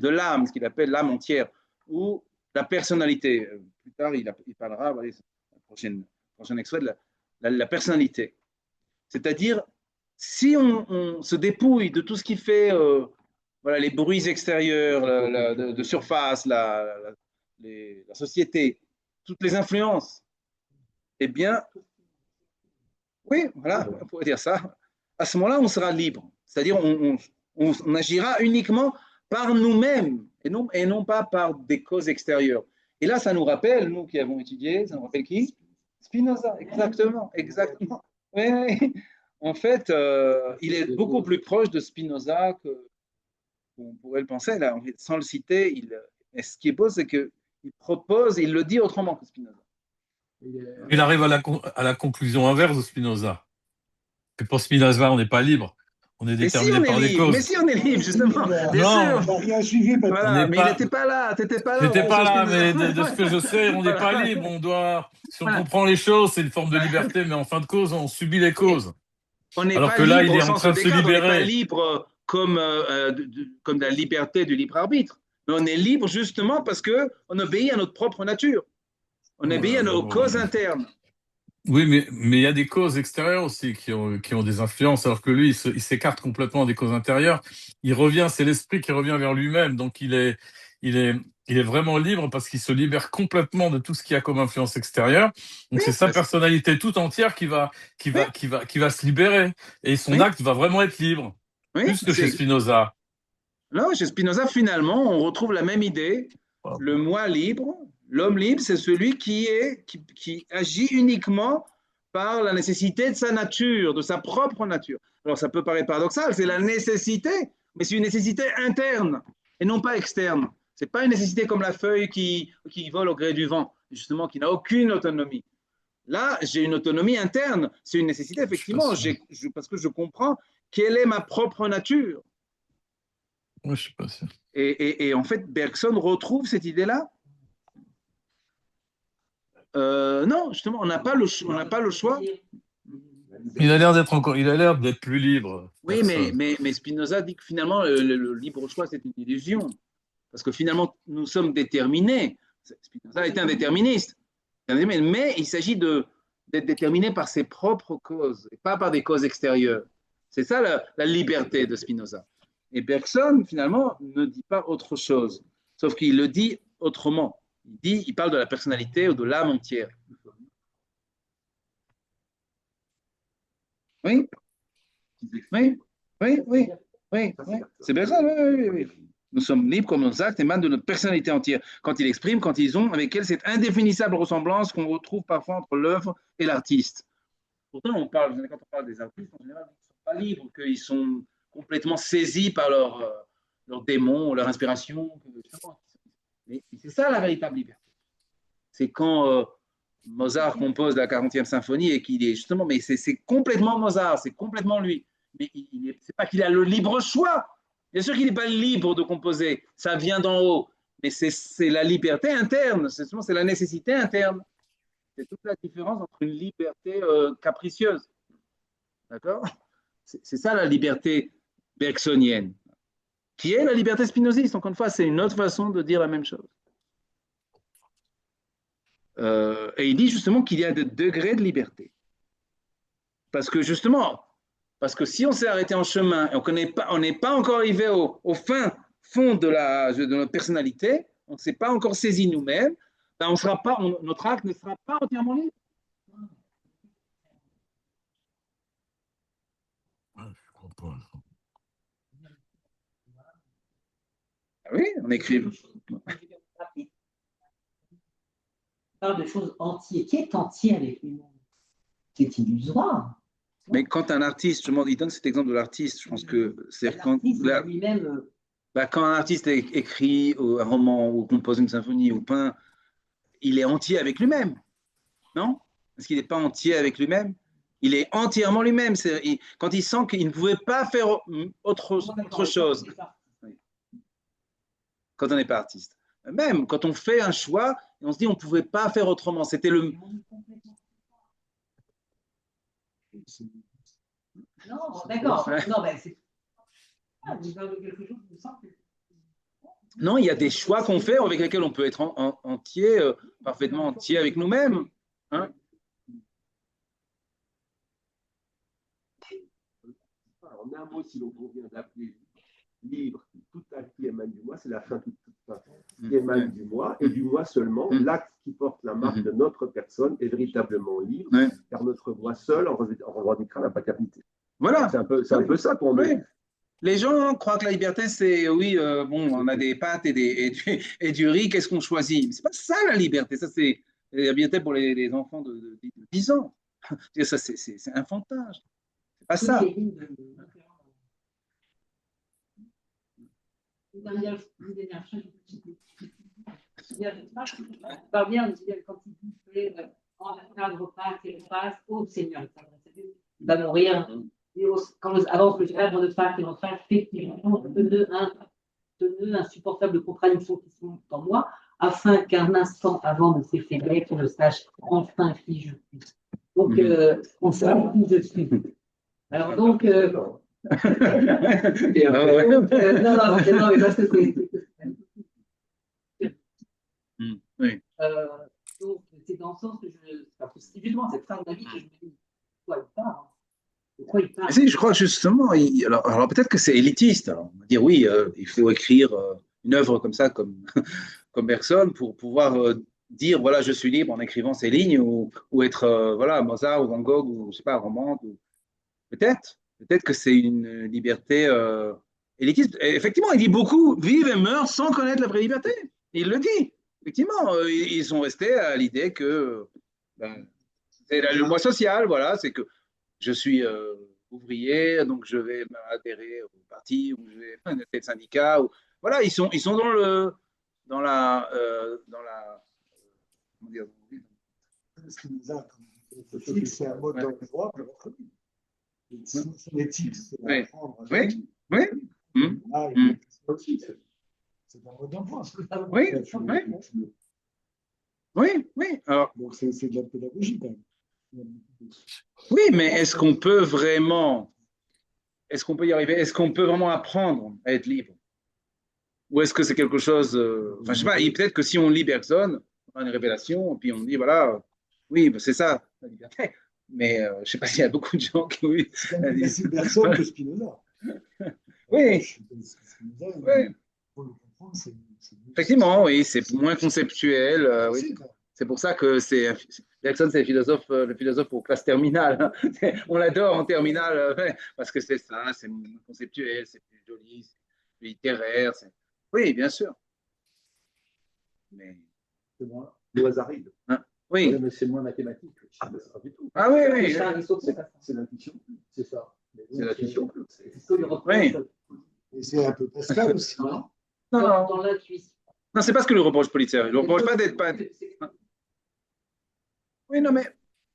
l'âme, ce qu'il appelle l'âme entière, ou la personnalité. Plus tard, il parlera, voyez, prochain extrait, de la personnalité. C'est-à-dire, si on se dépouille de tout ce qui fait voilà, les bruits extérieurs, de surface, la société, toutes les influences, eh bien, oui, voilà, on pourrait dire ça. À ce moment-là, on sera libre. C'est-à-dire, on agira uniquement par nous-mêmes et non pas par des causes extérieures. Et là, ça nous rappelle, nous qui avons étudié, ça nous rappelle qui? Spinoza, exactement, exactement. Oui, oui. En fait, il est beaucoup plus proche de Spinoza qu'on pourrait le penser. Là, en fait, sans le citer, ce qui est beau, c'est qu'il propose, il le dit autrement que Spinoza. Il arrive à la conclusion inverse de Spinoza. Que pour Spinoza, on n'est pas libre. On est déterminé par des causes. Mais si on est libre, justement. Bien Non, sûr. Il a suivi, Voilà, mais il pas, n'était pas là. T'étais pas là. j'étais pas là, mais de ce que je sais, on n'est pas libre. On doit, si on Voilà. comprend les choses, c'est une forme de liberté, mais en fin de cause, on subit les causes. On n'est Alors pas que là, libre il au est en sens train de se Descartes, on n'est pas libérer. libre comme la liberté du libre arbitre. Mais on est libre justement parce qu'on obéit à notre propre nature. On obéit à nos causes internes. Oui, mais il y a des causes extérieures aussi qui ont des influences, alors que lui, il s'écarte complètement des causes intérieures. Il revient, c'est l'esprit qui revient vers lui-même, donc il est vraiment libre parce qu'il se libère complètement de tout ce qu'il y a comme influence extérieure. Donc Oui, c'est sa personnalité tout entière qui va se libérer, et son oui, acte va vraiment être libre, oui. plus que chez Spinoza. Non, chez Spinoza, finalement, on retrouve la même idée. Le moi libre, l'homme libre, c'est celui qui agit uniquement par la nécessité de sa nature, de sa propre nature. Alors, ça peut paraître paradoxal, c'est la nécessité, mais c'est une nécessité interne et non pas externe. Ce n'est pas une nécessité comme la feuille qui vole au gré du vent, justement, qui n'a aucune autonomie. Là, j'ai une autonomie interne. C'est une nécessité, effectivement, parce que je comprends quelle est ma propre nature. Moi, je suis pas sûr. Et en fait, Bergson retrouve cette idée-là. Non, justement, on n'a pas le choix. Il a l'air d'être plus libre. Oui, mais Spinoza dit que finalement, le libre choix, c'est une illusion. Parce que finalement, nous sommes déterminés. Spinoza est un déterministe. Mais il s'agit d'être déterminé par ses propres causes, et pas par des causes extérieures. C'est ça la liberté de Spinoza. Et Bergson, finalement, ne dit pas autre chose, sauf qu'il le dit autrement. Il parle de la personnalité ou de l'âme entière. Oui, oui, oui. C'est Bergson, oui. Nous sommes libres comme nos actes émanent de notre personnalité entière, quand ils expriment, quand ils ont avec elle cette indéfinissable ressemblance qu'on retrouve parfois entre l'œuvre et l'artiste. Pourtant, quand on parle des artistes, en général, ils ne sont pas libres, qu'ils sont complètement saisis par leur démon, leur inspiration. Mais c'est ça la véritable liberté. C'est quand Mozart compose la 40e symphonie et qu'il est justement, mais c'est complètement Mozart, c'est complètement lui. Mais c'est pas qu'il a le libre choix. Bien sûr qu'il n'est pas libre de composer, ça vient d'en haut. Mais c'est la liberté interne, c'est la nécessité interne. C'est toute la différence entre une liberté capricieuse. D'accord? C'est ça la liberté bergsonienne. Qui est la liberté spinoziste. Encore une fois, c'est une autre façon de dire la même chose. Et il dit justement qu'il y a des degrés de liberté. Parce que justement, si on s'est arrêté en chemin et on n'est pas encore arrivé au fin fond de notre personnalité, on ne s'est pas encore saisi nous-mêmes, ben notre acte ne sera pas entièrement libre. Oui, on écrit. Il parle de choses entières. Qui est entier avec lui-même? C'est illusoire. Mais quand un artiste, il donne cet exemple de l'artiste, je pense que c'est quand l'artiste lui-même Bah, quand un artiste écrit un roman ou compose une symphonie ou peint, il est entier avec lui-même, non? Est-ce qu'il n'est pas entier avec lui-même? Il est entièrement lui-même. Quand il sent qu'il ne pouvait pas faire autre chose, oui, quand on n'est pas artiste. Même quand on fait un choix, on se dit on ne pouvait pas faire autrement. C'était le. Non, d'accord. Non, mais c'est quelque chose de simple. Non, il y a des choix qu'on fait avec lesquels on peut être entier, parfaitement entier avec nous-mêmes. Hein? En un mot, si l'on convient d'appeler libre tout acte qui émane du moi, c'est la fin toute fin qui émane du moi, et du moi seulement, l'acte qui porte la marque de notre personne est véritablement libre, car notre moi seul en revendiquera la paternité. Voilà. C'est un peu ça qu'on oui. met. Les gens croient que la liberté, c'est oui, bon, on a des pâtes et du riz, qu'est-ce qu'on choisit? Mais c'est pas ça la liberté, ça c'est la liberté pour les enfants de 10 ans. Ça, c'est infantin. C'est pas ça. Par bien, quand il dit en cadre pas qu'il fasse, ô Seigneur, il va mourir. Quand avance le cadre de Pâques et enfin fait qu'il de insupportables contradictions qui sont en moi, afin qu'un instant avant de s'effondrer, je sache enfin qui je suis. Donc, on sait qui je suis. Alors, donc. Non, mais parce que c'est. Oui. Donc, c'est dans le sens que c'est justement cette fin de la vie que je me dis, pourquoi il part? Pourquoi il part? Si, je crois que justement, alors peut-être que c'est élitiste. Alors, on va dire oui, il faut écrire une œuvre comme ça, comme Bergson, pour pouvoir dire voilà, je suis libre en écrivant ces lignes, ou être voilà, Mozart ou Van Gogh, ou je sais pas, Rembrandt. Peut-être que c'est une liberté élitiste. Et effectivement, il dit beaucoup vivent et meurent sans connaître la vraie liberté. Il le dit. Effectivement, ils sont restés à l'idée que ben, c'est le moi social, voilà, c'est que je suis ouvrier, donc je vais adhérer au parti, ou je vais faire tel syndicat. Voilà, ils sont dans la comment dire, c'est un mode d'emploi pour votre vie. Son éthique, c'est oui. d'apprendre. Oui, oui. C'est un mode d'emploi. Oui, oui. Alors, donc c'est de la pédagogie quand même. Oui, mais est-ce qu'on peut y arriver? Est-ce qu'on peut vraiment apprendre à être libre? Ou est-ce que c'est quelque chose, enfin, je sais pas, peut-être que si on lit Bergson, on a une révélation, et puis on dit, voilà, oui, ben, c'est ça, la liberté. Mais je sais pas s'il y a beaucoup de gens qui, oui. C'est Bergson que Spinoza. Oui. Spinoza, Oui. pour le comprendre, c'est effectivement, oui, c'est moins conceptuel. Oui. C'est pour ça que Bergson, c'est le philosophe aux classes terminales. On l'adore en terminale, parce que c'est ça, c'est moins conceptuel, c'est plus joli, c'est plus littéraire. Oui, bien sûr. Mais C'est moins aride. hein, oui. Mais c'est moins mathématique. Pas du tout. Ah oui, oui. C'est l'intuition. C'est ça. C'est l'intuition. Oui. Et c'est un peu Pascal aussi, non? Non, Dans l'intuition. non, c'est pas ce que le reproche Pulitzer. Il ne reproche pas d'être pas. Oui, non, mais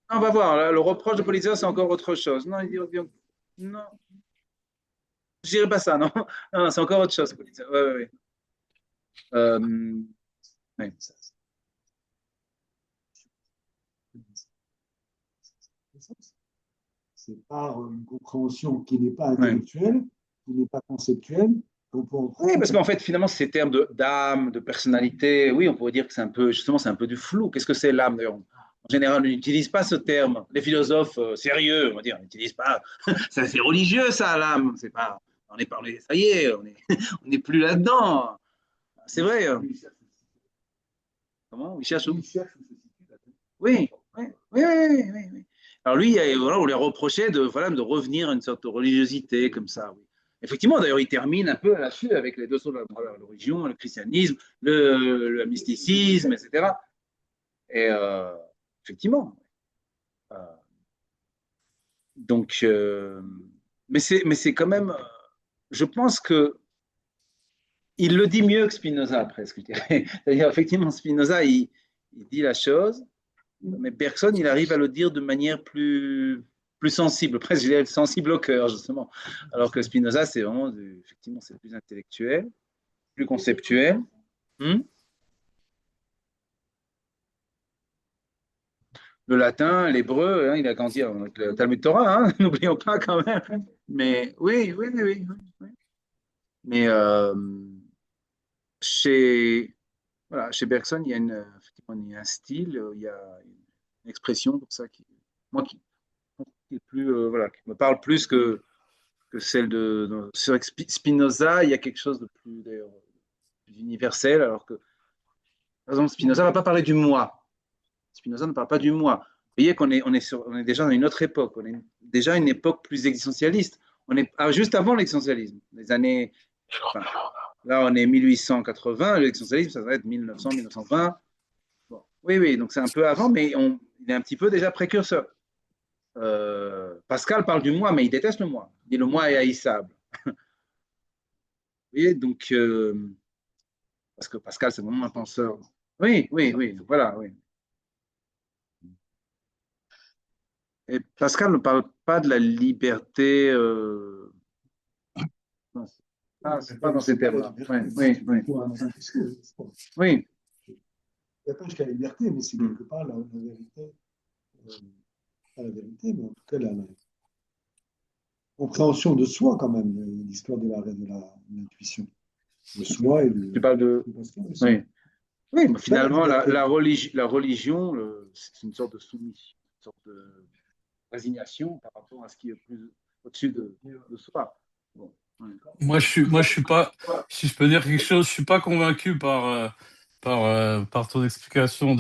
on va voir. Là, le reproche de Pulitzer, c'est encore autre chose. Non, il dit non. Je dirais pas ça, non. Non, c'est encore autre chose, Pulitzer. Oui, oui, oui. Oui. C'est par une compréhension qui n'est pas intellectuelle, qui n'est pas conceptuelle. Oui, parce qu'en fait, finalement, ces termes d'âme, de personnalité, oui, on pourrait dire que c'est un peu, justement, c'est un peu du flou. Qu'est-ce que c'est l'âme, d'ailleurs? En général, on n'utilise pas ce terme. Les philosophes sérieux, on va dire, n'utilisent pas. C'est religieux, ça, l'âme. C'est pas. On est parlé, ça y est, on n'est plus là-dedans. C'est vrai. Comment? Il cherche où? Oui, oui, oui, oui, oui. Alors lui, voilà, on lui a reproché de revenir à une sorte de religiosité comme ça. Oui. Effectivement, d'ailleurs, il termine un peu là-dessus avec les deux sortes de la religion, le christianisme, le mysticisme, etc. Et effectivement. Donc, mais c'est quand même. Je pense que il le dit mieux que Spinoza, presque, je dirais. C'est-à-dire, effectivement, Spinoza, il dit la chose, mais Bergson, il arrive à le dire de manière plus sensible, presque, je dirais, sensible au cœur, justement. Alors que Spinoza, c'est vraiment, effectivement, c'est plus intellectuel, plus conceptuel. Le latin, l'hébreu, hein, il a grandi avec le Talmud Torah, hein, n'oublions pas quand même. Mais oui, oui, oui, oui. Oui. Mais voilà, chez Bergson, effectivement, il y a un style, il y a une expression pour ça moi, qui est plus, voilà, qui me parle plus que celle sur Spinoza. Il y a quelque chose de plus, d'ailleurs, plus universel, alors que, par exemple, Spinoza ne va pas parler du moi. Spinoza ne parle pas du moi. Vous voyez on est déjà dans une autre époque. On est déjà une époque plus existentialiste. On est juste avant l'existentialisme. Les années, enfin, là, on est 1880. L'existentialisme, ça va être 1900, 1920. Bon. Oui, oui, donc c'est un peu avant, mais il est un petit peu déjà précurseur. Pascal parle du moi, mais il déteste le moi. Il dit le moi est haïssable. Vous voyez, donc, parce que Pascal, c'est vraiment un penseur. Oui, oui, oui, voilà, oui. Et Pascal ne parle pas de la liberté. C'est pas dans ces termes-là. Oui, oui, oui. Oui. Il n'y a pas jusqu'à la liberté, mais c'est quelque part la vérité. Pas la vérité, mais en tout cas la compréhension de soi, quand même, l'histoire de l'intuition. Le soi et le. Tu parles de. Oui. Oui, mais finalement, la religion, c'est une sorte de soumission, une sorte de résignation par rapport à ce qui est plus au-dessus de soi. Bon, ouais. Moi, je suis pas, si je peux dire quelque chose, je suis pas convaincu par ton explication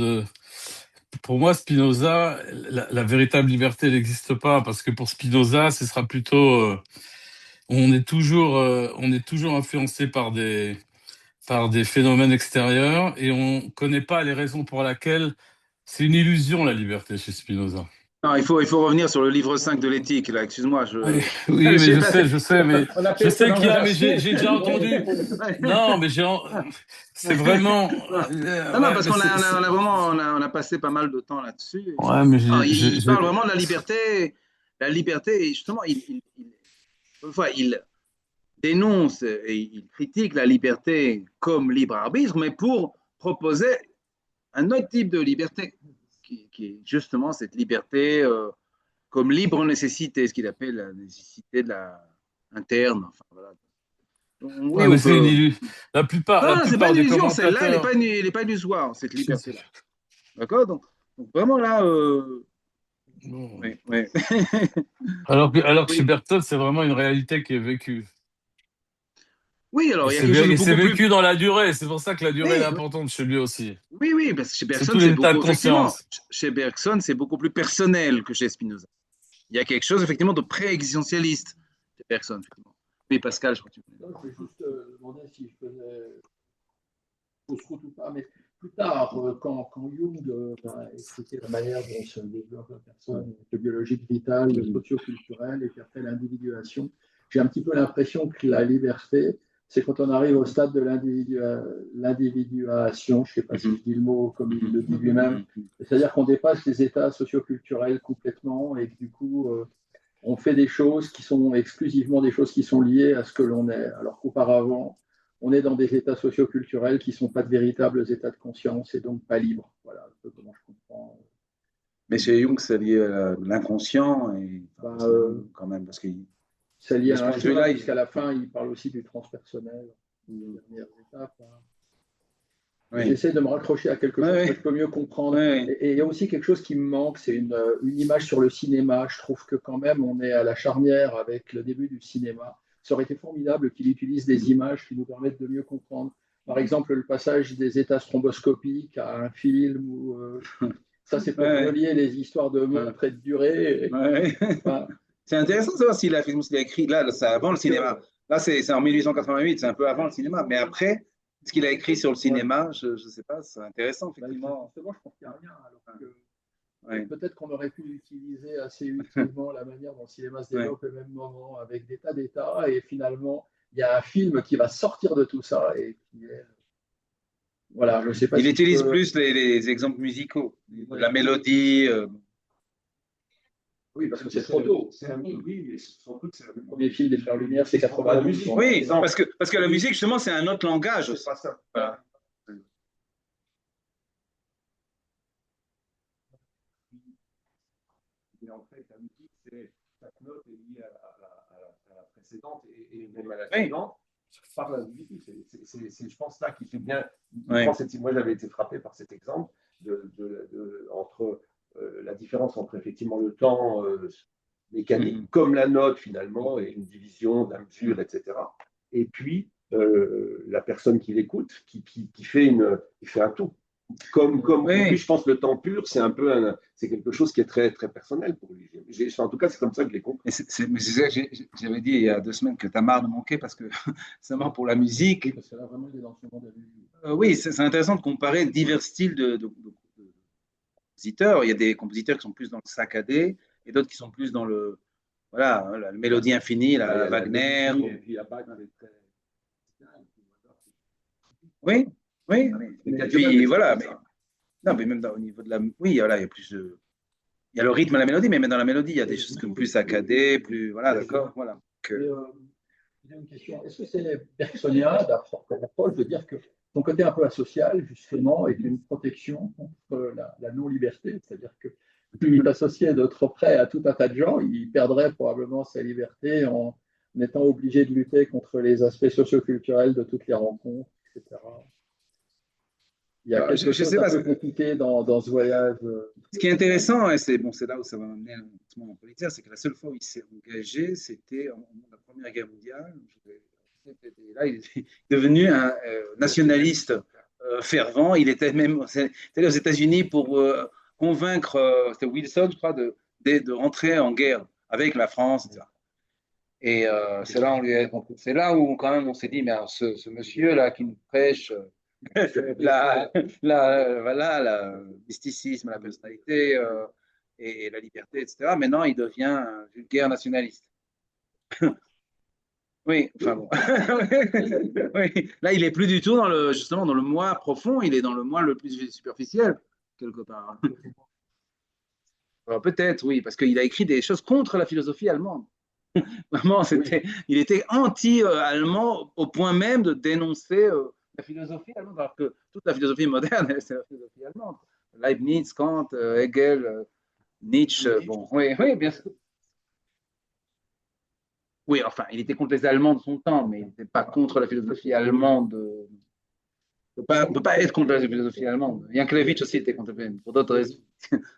pour moi, Spinoza, la véritable liberté n'existe pas parce que pour Spinoza, ce sera plutôt, on est toujours influencé par des phénomènes extérieurs et on connaît pas les raisons pour lesquelles c'est une illusion la liberté chez Spinoza. Non, il faut revenir sur le livre 5 de l'éthique, là, excuse-moi. Oui, mais je sais, mais je sais qu'il y a, mais j'ai déjà entendu. Non, mais c'est vraiment. Non, non, parce qu'on a vraiment, on a passé pas mal de temps là-dessus. Ouais, mais il parle vraiment de la liberté. La liberté, justement, une fois, il dénonce et il critique la liberté comme libre arbitre, mais pour proposer un autre type de liberté, qui est justement cette liberté comme libre nécessité, ce qu'il appelle la nécessité de interne. Enfin, voilà. Donc, oui, ouais, mais c'est une illusion. La plupart c'est pas une des illusion, celle-là, commentateurs. elle n'est pas illusoire, cette liberté-là. D'accord, donc, vraiment là. Oui, oui. Alors que Oui. chez Bergson, c'est vraiment une réalité qui est vécue. Oui, alors Et il y a quelque chose de c'est beaucoup vécu plus. dans la durée. C'est pour ça que la durée est Oui, importante chez lui aussi. oui, oui, parce que chez C'est Bergson, tout c'est l'état de beaucoup. Effectivement, conscience. chez Bergson, c'est beaucoup plus personnel que chez Spinoza. Il y a quelque chose, effectivement, de pré-existentialiste chez Bergson, effectivement. Oui, Pascal, je crois que tu Non, je vais juste demander si je faisais fausse route ou pas, mais plus tard, quand Jung va expliquer la manière dont se développe la personne, le biologique vital, le socio-culturel, et puis après l'individuation, j'ai un petit peu l'impression que la liberté, c'est quand on arrive au stade de l'individuation, je ne sais pas si je dis le mot comme il le dit lui-même, c'est-à-dire qu'on dépasse les états socio-culturels complètement et que du coup, on fait des choses qui sont exclusivement des choses qui sont liées à ce que l'on est, alors qu'auparavant, on est dans des états socioculturels qui ne sont pas de véritables états de conscience et donc pas libres. Voilà un peu comment je comprends. Mais chez Jung, c'est lié à l'inconscient, et quand même, parce qu'il. C'est lié à l'inconscient, puisqu'à la fin, il parle aussi du transpersonnel, des dernières étapes. Oui. J'essaie de me raccrocher à quelque chose que je peux mieux comprendre. Et il y a aussi quelque chose qui me manque, c'est une image sur le cinéma. Je trouve que quand même, on est à la charnière avec le début du cinéma. Ça aurait été formidable qu'il utilise des images qui nous permettent de mieux comprendre. Par exemple, le passage des états stromboscopiques à un film où ça, c'est pour relier les histoires de montres et de durée. Enfin, c'est intéressant de savoir s'il a écrit là, c'est avant le cinéma. Là, c'est en 1888, c'est un peu avant le cinéma. Mais après, ce qu'il a écrit sur le cinéma, je ne sais pas, c'est intéressant, effectivement. Justement, je pense qu'il n'y a rien. Alors que peut-être qu'on aurait pu utiliser assez utilement la manière dont le cinéma se développe au même moment, avec des tas d'états, et finalement, il y a un film qui va sortir de tout ça et qui est. Voilà, je ne sais pas Il si utilise plus les exemples musicaux, la mélodie. Oui, parce que c'est trop tôt. Oui, et surtout que c'est Le premier film des Frères Lumière, c'est 92. Donc, Oui, parce que la musique, justement, c'est un autre langage c'est aussi. pas ça. Voilà. Et en fait, la musique, c'est chaque note est liée à la précédente et même à la Oui. suivante par la musique. C'est, je pense, là qui fait bien. Oui. Moi, j'avais été frappé par cet exemple entre la différence entre effectivement le temps mécanique, comme la note finalement, et une division de la mesure, etc. Et puis la personne qui l'écoute, qui fait un tout. Comme pour lui, je pense que le temps pur, c'est c'est quelque chose qui est très, très personnel pour lui. En tout cas, c'est comme ça que je l'ai compris. Mais c'est ça que j'avais dit il y a 2 semaines que Tamar nous manquait parce que, seulement pour la musique. parce que là, vraiment, il est dans ce monde de la musique. Oui, c'est intéressant de comparer divers styles de compositeurs. Il y a des compositeurs qui sont plus dans le saccadé et d'autres qui sont plus dans voilà, la mélodie infinie, la Wagner. Et puis la Bach, elle est très. Oui, oui. Et puis voilà. Non, mais même au niveau de la. Oui, voilà, il y a plus de. Il y a le rythme et la mélodie, mais même dans la mélodie, il y a des choses comme plus saccadées, plus. Voilà, d'accord. Voilà. J'ai une question. Est-ce que c'est bergsonien d'approche de dire que ton côté un peu asocial, justement, est une protection contre la non-liberté? C'est-à-dire que s'il t'associait de trop près à tout un tas de gens, il perdrait probablement sa liberté en étant obligé de lutter contre les aspects socioculturels de toutes les rencontres, etc. Il y a quelque chose d'un peu compliqué dans ce voyage. Ce qui est intéressant, et c'est là où ça va m'amener en politique, c'est que la seule fois où il s'est engagé, c'était au moment de la Première Guerre mondiale. Là, il est devenu un nationaliste fervent. Il était même allé aux États-Unis pour convaincre, c'était Wilson, je crois, de rentrer en guerre avec la France, etc. Et c'est là où quand même on s'est dit, mais alors, ce monsieur-là qui nous prêche voilà, le mysticisme, la personnalité et la liberté, etc. Maintenant, il devient un vulgaire nationaliste. Oui, enfin bon. Oui. Là, il est plus du tout justement dans le moi profond, il est dans le moi le plus superficiel, quelque part. Alors, peut-être, oui, parce qu'il a écrit des choses contre la philosophie allemande. Vraiment, il était anti-allemand au point même de dénoncer la philosophie allemande, alors que toute la philosophie moderne, c'est la philosophie allemande. Leibniz, Kant, Hegel, Nietzsche, bon, oui, bien sûr. Oui, enfin, il était contre les Allemands de son temps, mais il n'était pas contre la philosophie allemande. On ne peut pas être contre la philosophie allemande. Yankelevitch aussi était contre, pour d'autres raisons.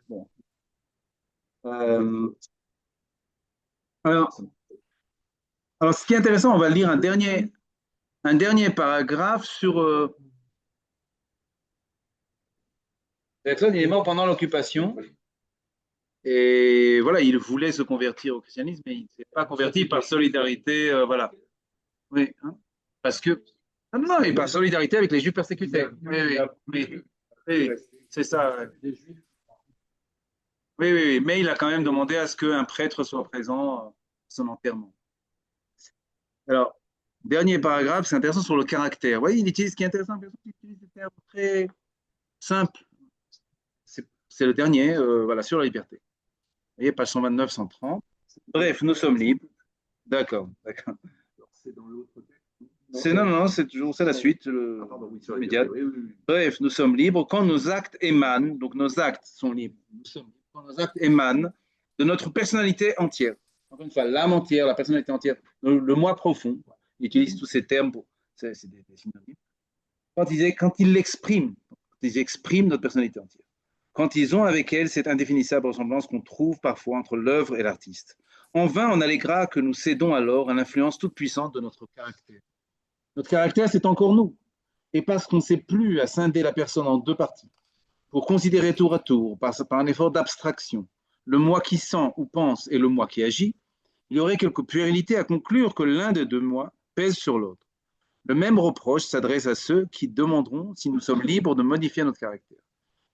Bon. Alors, ce qui est intéressant, on va lire un dernier paragraphe sur. Bergson, il est mort pendant l'occupation. Et voilà, il voulait se convertir au christianisme, mais il ne s'est pas converti par solidarité. Voilà. Oui, hein, parce que. Non, mais par solidarité avec les Juifs persécutés. Oui, c'est ça. Oui, mais il a quand même demandé à ce qu'un prêtre soit présent à son enterrement. Alors, dernier paragraphe, c'est intéressant sur le caractère. Vous voyez, ce qui est intéressant, il utilise des termes très simples. C'est le dernier, voilà, sur la liberté. Vous voyez, page 129, 130. Bref, nous sommes libres. D'accord. C'est dans l'autre texte. Non, c'est toujours la suite, immédiate. Bref, nous sommes libres quand nos actes émanent, donc nos actes sont libres. Nous sommes libres quand nos actes émanent de notre personnalité entière. Encore une fois, l'âme entière, la personnalité entière, le moi profond. Il utilise tous ces termes c'est des synonymes. Quand ils l'expriment, ils expriment notre personnalité entière. Quand ils ont avec elle cette indéfinissable ressemblance qu'on trouve parfois entre l'œuvre et l'artiste. En vain, on alléguera que nous cédons alors à l'influence toute puissante de notre caractère. Notre caractère, c'est encore nous. Et parce qu'on ne sait plus à scinder la personne en 2 parties, pour considérer tour à tour, par un effort d'abstraction, le moi qui sent ou pense et le moi qui agit, il y aurait quelque puérilité à conclure que l'un des 2 moi pèse sur l'autre. Le même reproche s'adresse à ceux qui demanderont si nous sommes libres de modifier notre caractère.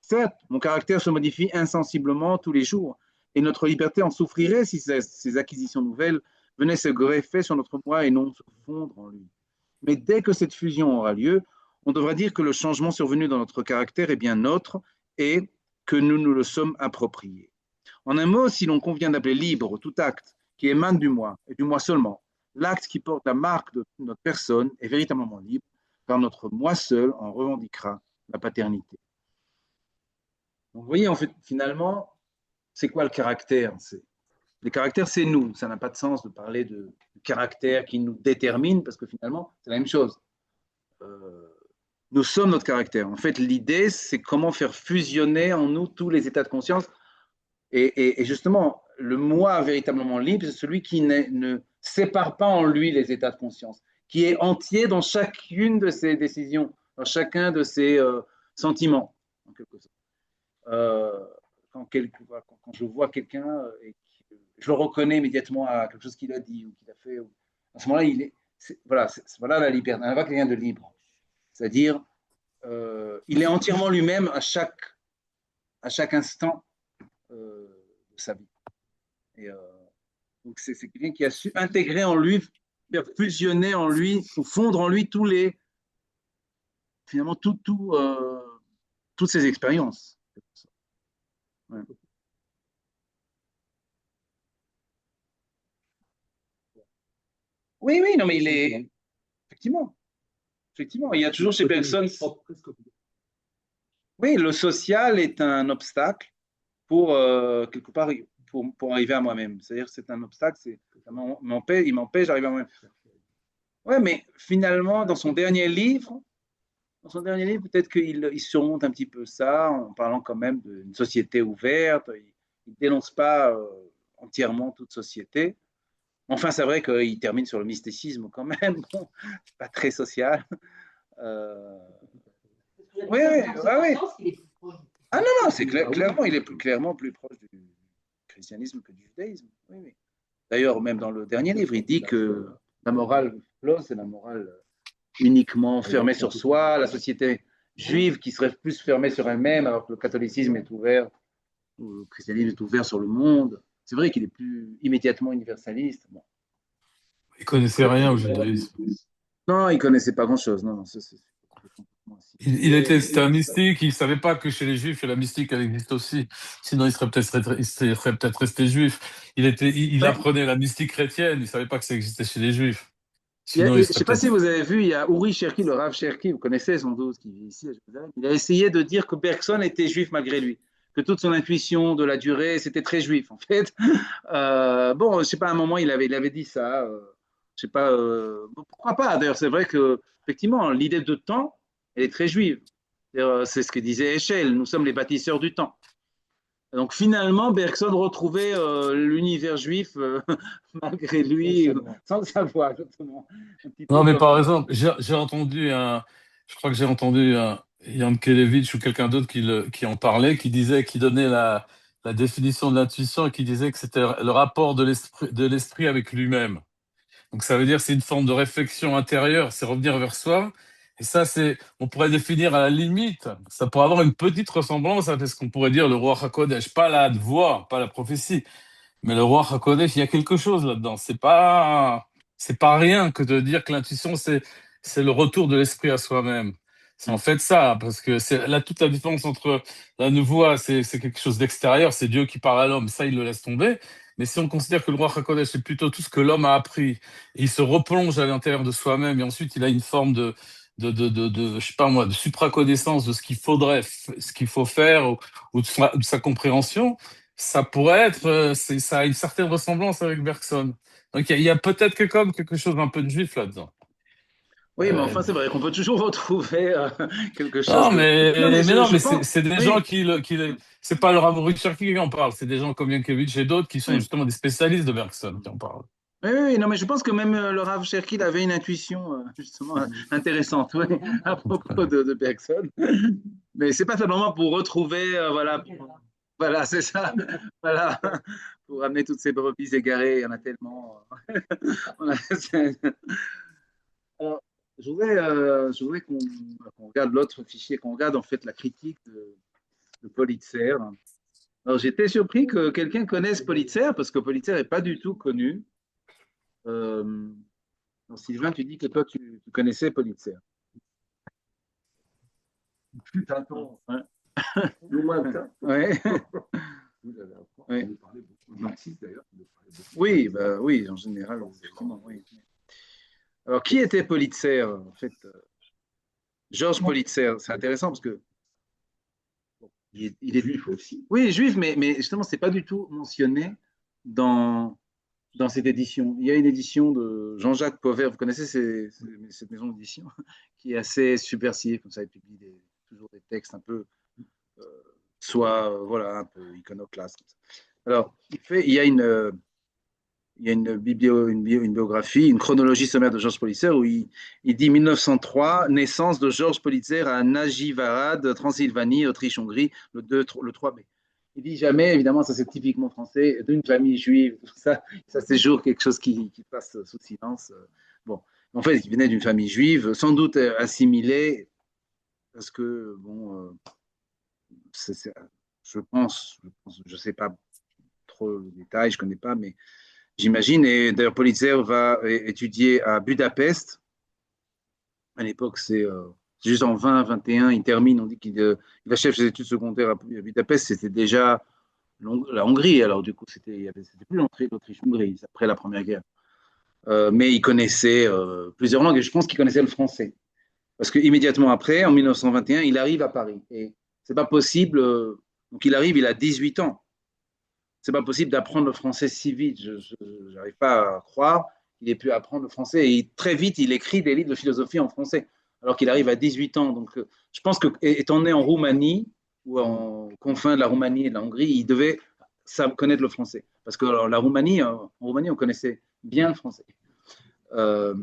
Certes, mon caractère se modifie insensiblement tous les jours, et notre liberté en souffrirait si ces acquisitions nouvelles venait se greffer sur notre moi et non se fondre en lui. Mais dès que cette fusion aura lieu, on devra dire que le changement survenu dans notre caractère est bien nôtre et que nous nous le sommes appropriés. En un mot, si l'on convient d'appeler libre tout acte qui émane du moi, et du moi seulement, l'acte qui porte la marque de notre personne est véritablement libre, car notre moi seul en revendiquera la paternité. Donc, vous voyez, en fait, finalement, c'est quoi le caractère? Le caractère, c'est nous. Ça n'a pas de sens de parler de caractère qui nous détermine, parce que finalement, c'est la même chose. Nous sommes notre caractère. En fait, l'idée, c'est comment faire fusionner en nous tous les états de conscience. Et justement, le moi véritablement libre, c'est celui qui ne sépare pas en lui les états de conscience, qui est entier dans chacune de ses décisions, dans chacun de ses sentiments, en quelque sorte. Quand je vois quelqu'un et je le reconnais immédiatement à quelque chose qu'il a dit ou qu'il a fait, à ce moment-là, voilà la liberté. On a quelqu'un de libre. C'est-à-dire, il est entièrement lui-même à chaque instant de sa vie. Et donc, c'est quelqu'un qui a su intégrer en lui, faire fusionner en lui, ou fondre en lui finalement, toutes ses expériences. Ouais. Oui, non, mais il est. Effectivement, il y a toujours chez Bergson. Oui, le social est un obstacle pour, quelque part, pour arriver à moi-même. C'est-à-dire que c'est un obstacle, il m'empêche d'arriver à moi-même. Oui, mais finalement, dans son dernier livre, peut-être qu'il surmonte un petit peu ça en parlant quand même d'une société ouverte. Il ne dénonce pas entièrement toute société. Enfin, c'est vrai qu'il termine sur le mysticisme quand même. Bon, c'est pas très social. Oui. Ah non, c'est clairement, il est clairement plus proche du christianisme que du judaïsme. Oui. D'ailleurs, même dans le dernier livre, il dit que la morale close, c'est la morale uniquement fermée sur soi, la société juive qui serait plus fermée sur elle-même, alors que le catholicisme est ouvert, ou le christianisme est ouvert sur le monde. C'est vrai qu'il est plus immédiatement universaliste. Bon. Il connaissait rien au judaïsme. Non, il connaissait pas grand-chose. Non, c'était un mystique, il savait pas que chez les juifs, la mystique, elle existe aussi. Sinon, il serait peut-être resté juif. Il apprenait la mystique chrétienne, il savait pas que ça existait chez les juifs. Sinon, je ne sais pas si vous avez vu, il y a Uri Cherki, le Rav Cherki, vous connaissez sans doute, qui vit ici à Jérusalem. Il a essayé de dire que Bergson était juif malgré lui, que toute son intuition de la durée, c'était très juif en fait. Bon, je ne sais pas, à un moment, il avait dit ça. Je ne sais pas, pourquoi pas. D'ailleurs, c'est vrai que effectivement, l'idée de temps, elle est très juive. C'est ce que disait Heschel, nous sommes les bâtisseurs du temps. Donc finalement, Bergson retrouvait l'univers juif malgré lui, sans le savoir, exactement. Non, mais par exemple, je crois que j'ai entendu Jan Kelevich ou quelqu'un d'autre qui en parlait, qui donnait la définition de l'intuition et qui disait que c'était le rapport de l'esprit avec lui-même. Donc ça veut dire que c'est une forme de réflexion intérieure, c'est revenir vers soi. Et ça, on pourrait définir à la limite, ça pourrait avoir une petite ressemblance à ce qu'on pourrait dire le roi HaKodesh, pas la voix, pas la prophétie, mais le roi HaKodesh, il y a quelque chose là-dedans. C'est pas rien que de dire que l'intuition, c'est le retour de l'esprit à soi-même. C'est en fait ça, parce que c'est là toute la différence entre la voix, c'est quelque chose d'extérieur, c'est Dieu qui parle à l'homme, ça il le laisse tomber. Mais si on considère que le roi HaKodesh c'est plutôt tout ce que l'homme a appris, et il se replonge à l'intérieur de soi-même, et ensuite il a une forme je sais pas moi, de supraconnaissance de ce qu'il faudrait, ce qu'il faut faire, ou de sa compréhension, ça pourrait être, ça a une certaine ressemblance avec Bergson. Donc il y a peut-être quelque chose d'un peu de juif là-dedans. Oui, mais enfin, c'est vrai qu'on peut toujours retrouver quelque chose. Non, mais pense... c'est des gens c'est pas le Rav Richard qui en parle, c'est des gens comme Yankelevitch et d'autres qui sont justement des spécialistes de Bergson qui en parlent. Oui, non, mais je pense que même le Rav Cherki avait une intuition justement intéressante à propos de Bergson. Mais c'est pas simplement pour retrouver, voilà, c'est ça, voilà, pour amener toutes ces brebis égarées, il y en a tellement. Alors, je voudrais qu'on regarde l'autre fichier, qu'on regarde en fait la critique de Politzer. Alors, j'étais surpris que quelqu'un connaisse Politzer, parce que Politzer n'est pas du tout connu. Donc, Sylvain, tu dis que toi, tu connaissais Politzer. Fut un temps Ouais. lointain. Ouais. Vous avez un prof Ouais. qui nous parlait beaucoup de marxisme d'ailleurs. qui nous parlait beaucoup de Oui, marxisme. oui, en général, Forcément. effectivement, oui. Alors, qui était Politzer, en fait? Georges Politzer, c'est intéressant parce que il est Juif aussi. oui, juif, mais justement, c'est pas du tout mentionné dans, dans cette édition. Il y a une édition de Jean-Jacques Pauvert, vous connaissez cette maison d'édition, qui est assez subversive, comme ça, il publie toujours des textes un peu, euh, soit, voilà, un peu iconoclastes. Alors, il y a une biographie, une chronologie sommaire de Georges Politzer où il dit 1903, naissance de Georges Politzer à Nagyvarad, Transylvanie, Autriche-Hongrie, le 3 mai. Il dit jamais, évidemment, ça c'est typiquement français, d'une famille juive, ça c'est toujours quelque chose qui passe sous silence. Bon, en fait, il venait d'une famille juive, sans doute assimilée, parce que, bon, je pense, je ne sais pas trop le détail, je ne connais pas, mais j'imagine. Et d'ailleurs, Politzer va étudier à Budapest. À l'époque, c'est juste en 20-21, il termine. On dit il achève ses études secondaires à Budapest. C'était déjà la Hongrie. Alors, du coup, c'était plus l'Autriche-Hongrie, après la Première Guerre. Mais il connaissait plusieurs langues et je pense qu'il connaissait le français. Parce qu'immédiatement après, en 1921, il arrive à Paris. Et c'est pas possible. Donc, il arrive, il a 18 ans. C'est pas possible d'apprendre le français si vite. Je n'arrive pas à croire qu'il ait pu apprendre le français. Et très vite, il écrit des livres de philosophie en français, alors qu'il arrive à 18 ans. Donc, je pense que, étant né en Roumanie, ou en confins de la Roumanie et de la Hongrie, il devait connaître le français. Parce que la Roumanie, en Roumanie, on connaissait bien le français. Euh,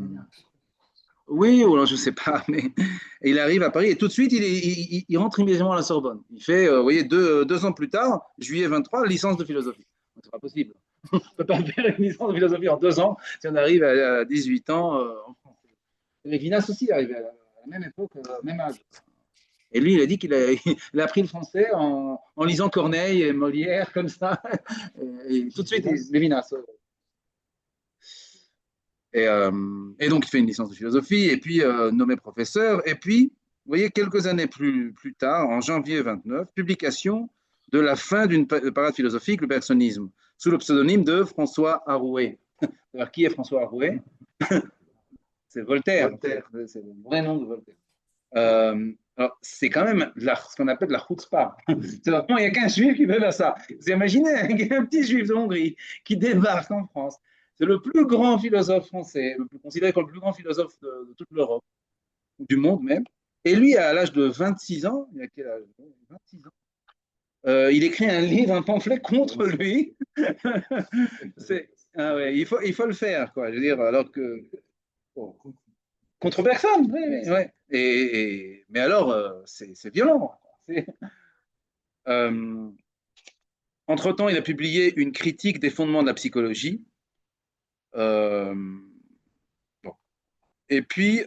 oui, ou alors je ne sais pas, mais il arrive à Paris et tout de suite, il rentre immédiatement à la Sorbonne. Il fait, vous voyez, 2 ans plus tard, juillet 23, licence de philosophie. C'est pas possible. On ne peut pas faire une licence de philosophie en 2 ans si on arrive à 18 ans en France. Lévinas aussi est arrivé à la même époque, même âge. Et lui, il a dit qu'il il a appris le français en lisant Corneille et Molière, comme ça. Et tout de suite, Lévinas. Et donc, il fait une licence de philosophie, et puis nommé professeur. Et puis, vous voyez, quelques années plus tard, en janvier 29, publication de la fin d'une parade philosophique, le bergsonisme, sous le pseudonyme de François Arouet. Alors, qui est François Arouet? C'est Voltaire. C'est le vrai nom de Voltaire. Alors, c'est quand même ce qu'on appelle la chutzpah. Il n'y a qu'un juif qui peut faire ça. Vous imaginez un petit juif de Hongrie qui débarque en France. C'est le plus grand philosophe français, considéré comme le plus grand philosophe de toute l'Europe, du monde même. Et lui, à l'âge de 26 ans, il a quel âge? 26 ans. Il écrit un livre, un pamphlet contre lui. Ah ouais, il faut le faire, quoi. Je veux dire, alors que. Bon, contre personne, oui, ouais. Mais alors, c'est violent. Entre-temps, il a publié une critique des fondements de la psychologie. Euh, bon. Et puis,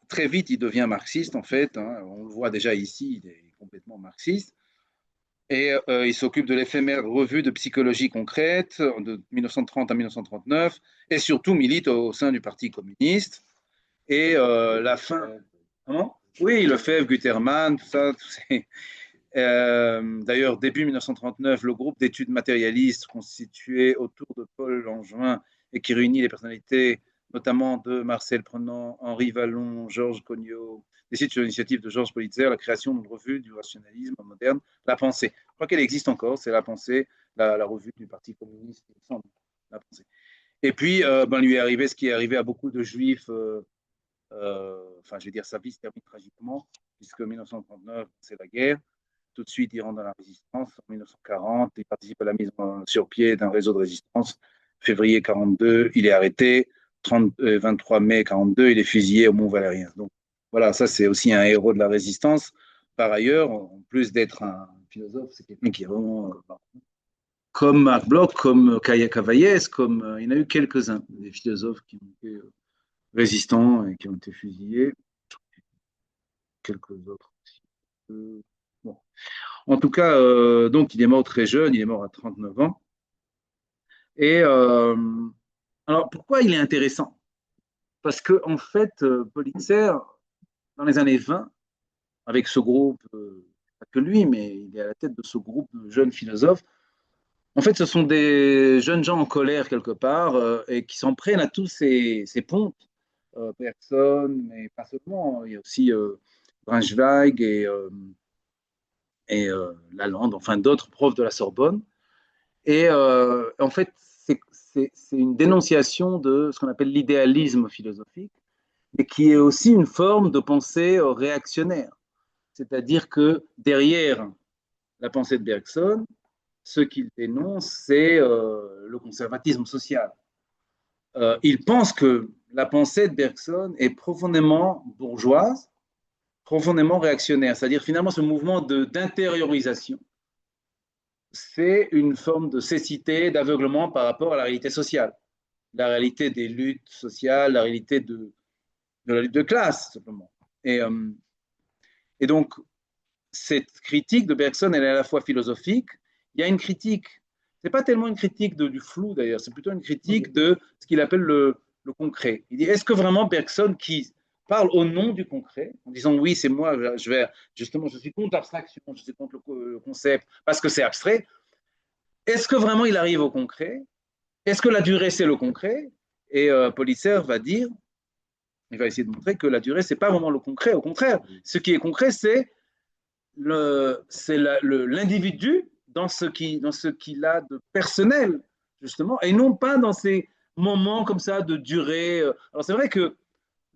très vite, il devient marxiste, en fait. Hein. On le voit déjà ici, il est complètement marxiste. Et il s'occupe de l'éphémère revue de psychologie concrète de 1930 à 1939, et surtout milite au sein du Parti communiste. Et la fin. Comment? Oui, Lefebvre, Gutermann, tout ça. D'ailleurs, début 1939, le groupe d'études matérialistes constitué autour de Paul Langevin et qui réunit les personnalités notamment de Marcel Prenant, Henri Vallon, Georges Cognot, décide sur l'initiative de Georges Politzer la création d'une revue du rationalisme moderne, La Pensée. Je crois qu'elle existe encore, c'est La Pensée, la revue du Parti communiste, il me semble, La Pensée. Et puis, lui est arrivé ce qui est arrivé à beaucoup de juifs, enfin, je vais dire, sa vie se termine tragiquement, puisque 1939, c'est la guerre. Tout de suite, il rentre dans la résistance. En 1940, il participe à la mise sur pied d'un réseau de résistance. Février 42, il est arrêté. 23 mai 42, il est fusillé au Mont-Valérien. Donc voilà, ça c'est aussi un héros de la résistance. Par ailleurs, en plus d'être un philosophe, c'est quelqu'un qui est vraiment comme Marc Bloch, comme Cavaillès, comme il y en a eu quelques-uns, des philosophes qui ont été résistants et qui ont été fusillés. Quelques autres aussi. Bon. En tout cas, donc il est mort très jeune, il est mort à 39 ans. Et Alors, pourquoi il est intéressant? Parce que, en fait, Politzer, dans les années 20, avec ce groupe, pas que lui, mais il est à la tête de ce groupe de jeunes philosophes, en fait, ce sont des jeunes gens en colère quelque part et qui s'en prennent à tous ces pontes. Bergson, mais pas seulement. Il y a aussi Braunschweig et Lalande, enfin d'autres profs de la Sorbonne. Et en fait, c'est une dénonciation de ce qu'on appelle l'idéalisme philosophique, et qui est aussi une forme de pensée réactionnaire. C'est-à-dire que derrière la pensée de Bergson, ce qu'il dénonce, c'est le conservatisme social. Il pense que la pensée de Bergson est profondément bourgeoise, profondément réactionnaire, c'est-à-dire finalement ce mouvement d'intériorisation, c'est une forme de cécité, d'aveuglement par rapport à la réalité sociale, la réalité des luttes sociales, la réalité de la lutte de classe, simplement. Et donc, cette critique de Bergson, elle est à la fois philosophique, il y a une critique, c'est pas tellement une critique du flou d'ailleurs, c'est plutôt une critique de ce qu'il appelle le concret. Il dit, est-ce que vraiment Bergson, qui parle au nom du concret, en disant oui, c'est moi, justement, je suis contre l'abstraction, je suis contre le concept, parce que c'est abstrait, est-ce que vraiment il arrive au concret? Est-ce que la durée, c'est le concret? Et Politzer va dire, il va essayer de montrer que la durée, c'est pas vraiment le concret, au contraire, ce qui est concret, c'est l'individu dans ce qu'il a de personnel, justement, et non pas dans ces moments comme ça de durée. Alors c'est vrai que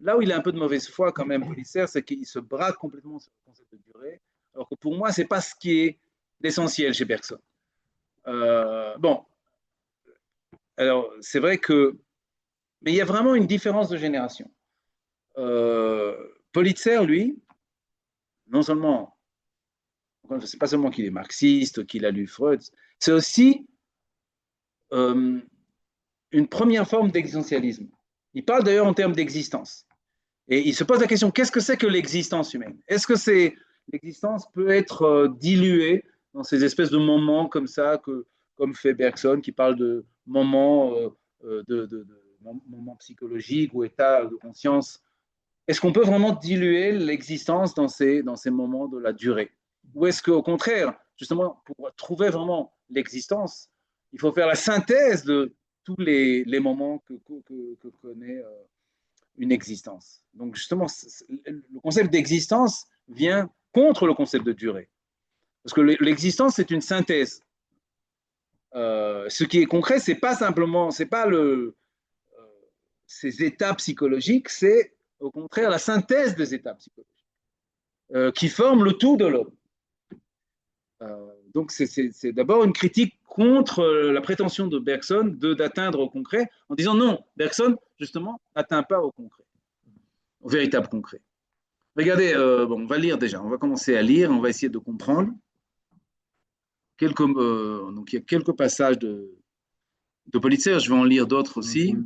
là où il a un peu de mauvaise foi quand même, Politzer, c'est qu'il se braque complètement sur le concept de durée, alors que pour moi, c'est pas ce qui est l'essentiel chez Bergson. Bon, alors c'est vrai que, mais il y a vraiment une différence de génération. Politzer, lui, non seulement c'est pas seulement qu'il est marxiste, qu'il a lu Freud, c'est aussi une première forme d'existentialisme. Il parle d'ailleurs en termes d'existence. Et il se pose la question, qu'est-ce que c'est que l'existence humaine? Est-ce que l'existence peut être diluée dans ces espèces de moments comme ça, comme fait Bergson, qui parle de moments, moments psychologiques ou états de conscience? Est-ce qu'on peut vraiment diluer l'existence dans ces moments de la durée? Ou est-ce qu'au contraire, justement, pour trouver vraiment l'existence, il faut faire la synthèse de tous les moments que connaît une existence? Donc justement, le concept d'existence vient contre le concept de durée. Parce que l'existence, c'est une synthèse. Ce qui est concret, c'est pas simplement, c'est pas ces états psychologiques, c'est au contraire la synthèse des états psychologiques qui forment le tout de l'homme. Donc c'est d'abord une critique contre la prétention de Bergson d'atteindre au concret, en disant non, Bergson, justement, n'atteint pas au concret, au véritable concret. Regardez, bon, on va lire déjà, on va commencer à lire, on va essayer de comprendre. Donc il y a quelques passages de Politzer, je vais en lire d'autres aussi.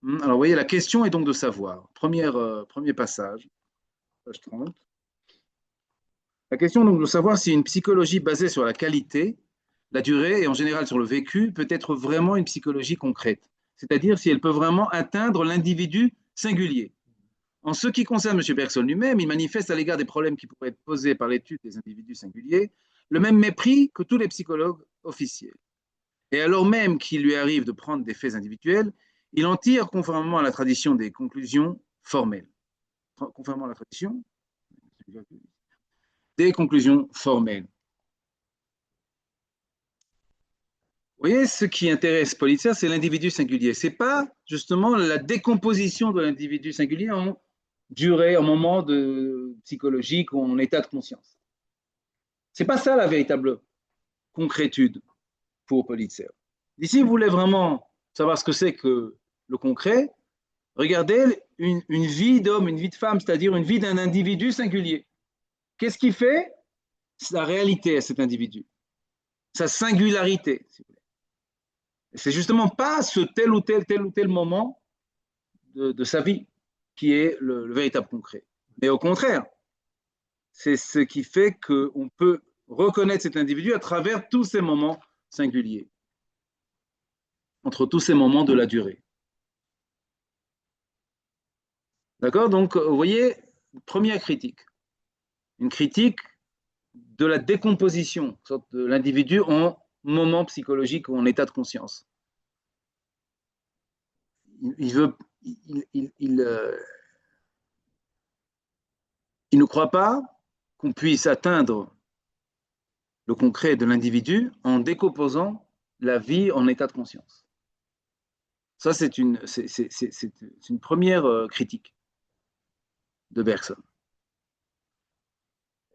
Alors, vous voyez, la question est donc de savoir. Premier passage, page 30. La question est donc de savoir si une psychologie basée sur la qualité, la durée et en général sur le vécu peut être vraiment une psychologie concrète. C'est-à-dire si elle peut vraiment atteindre l'individu singulier. En ce qui concerne M. Bergson lui-même, il manifeste à l'égard des problèmes qui pourraient être posés par l'étude des individus singuliers le même mépris que tous les psychologues officiels. Et alors même qu'il lui arrive de prendre des faits individuels, il en tire, conformément à la tradition, des conclusions formelles. Conformément à la tradition, des conclusions formelles. Vous voyez, ce qui intéresse Politzer, c'est l'individu singulier. Ce n'est pas justement la décomposition de l'individu singulier en durée, en moment psychologique ou en état de conscience. Ce n'est pas ça la véritable concrétude pour Politzer. Si vous voulez vraiment savoir ce que c'est que le concret, regardez une vie d'homme, une vie de femme, c'est-à-dire une vie d'un individu singulier. Qu'est-ce qui fait sa réalité à cet individu? Sa singularité, si vous voulez. C'est justement pas ce tel ou tel moment de sa vie qui est le véritable concret. Mais au contraire, c'est ce qui fait qu'on peut reconnaître cet individu à travers tous ces moments singuliers. entre tous ces moments de la durée. D'accord? Donc, vous voyez, première critique. Une critique de la décomposition de l'individu en moment psychologique ou en état de conscience. Il veut, il ne croit pas qu'on puisse atteindre le concret de l'individu en décomposant la vie en état de conscience. Ça, c'est une première critique de Bergson.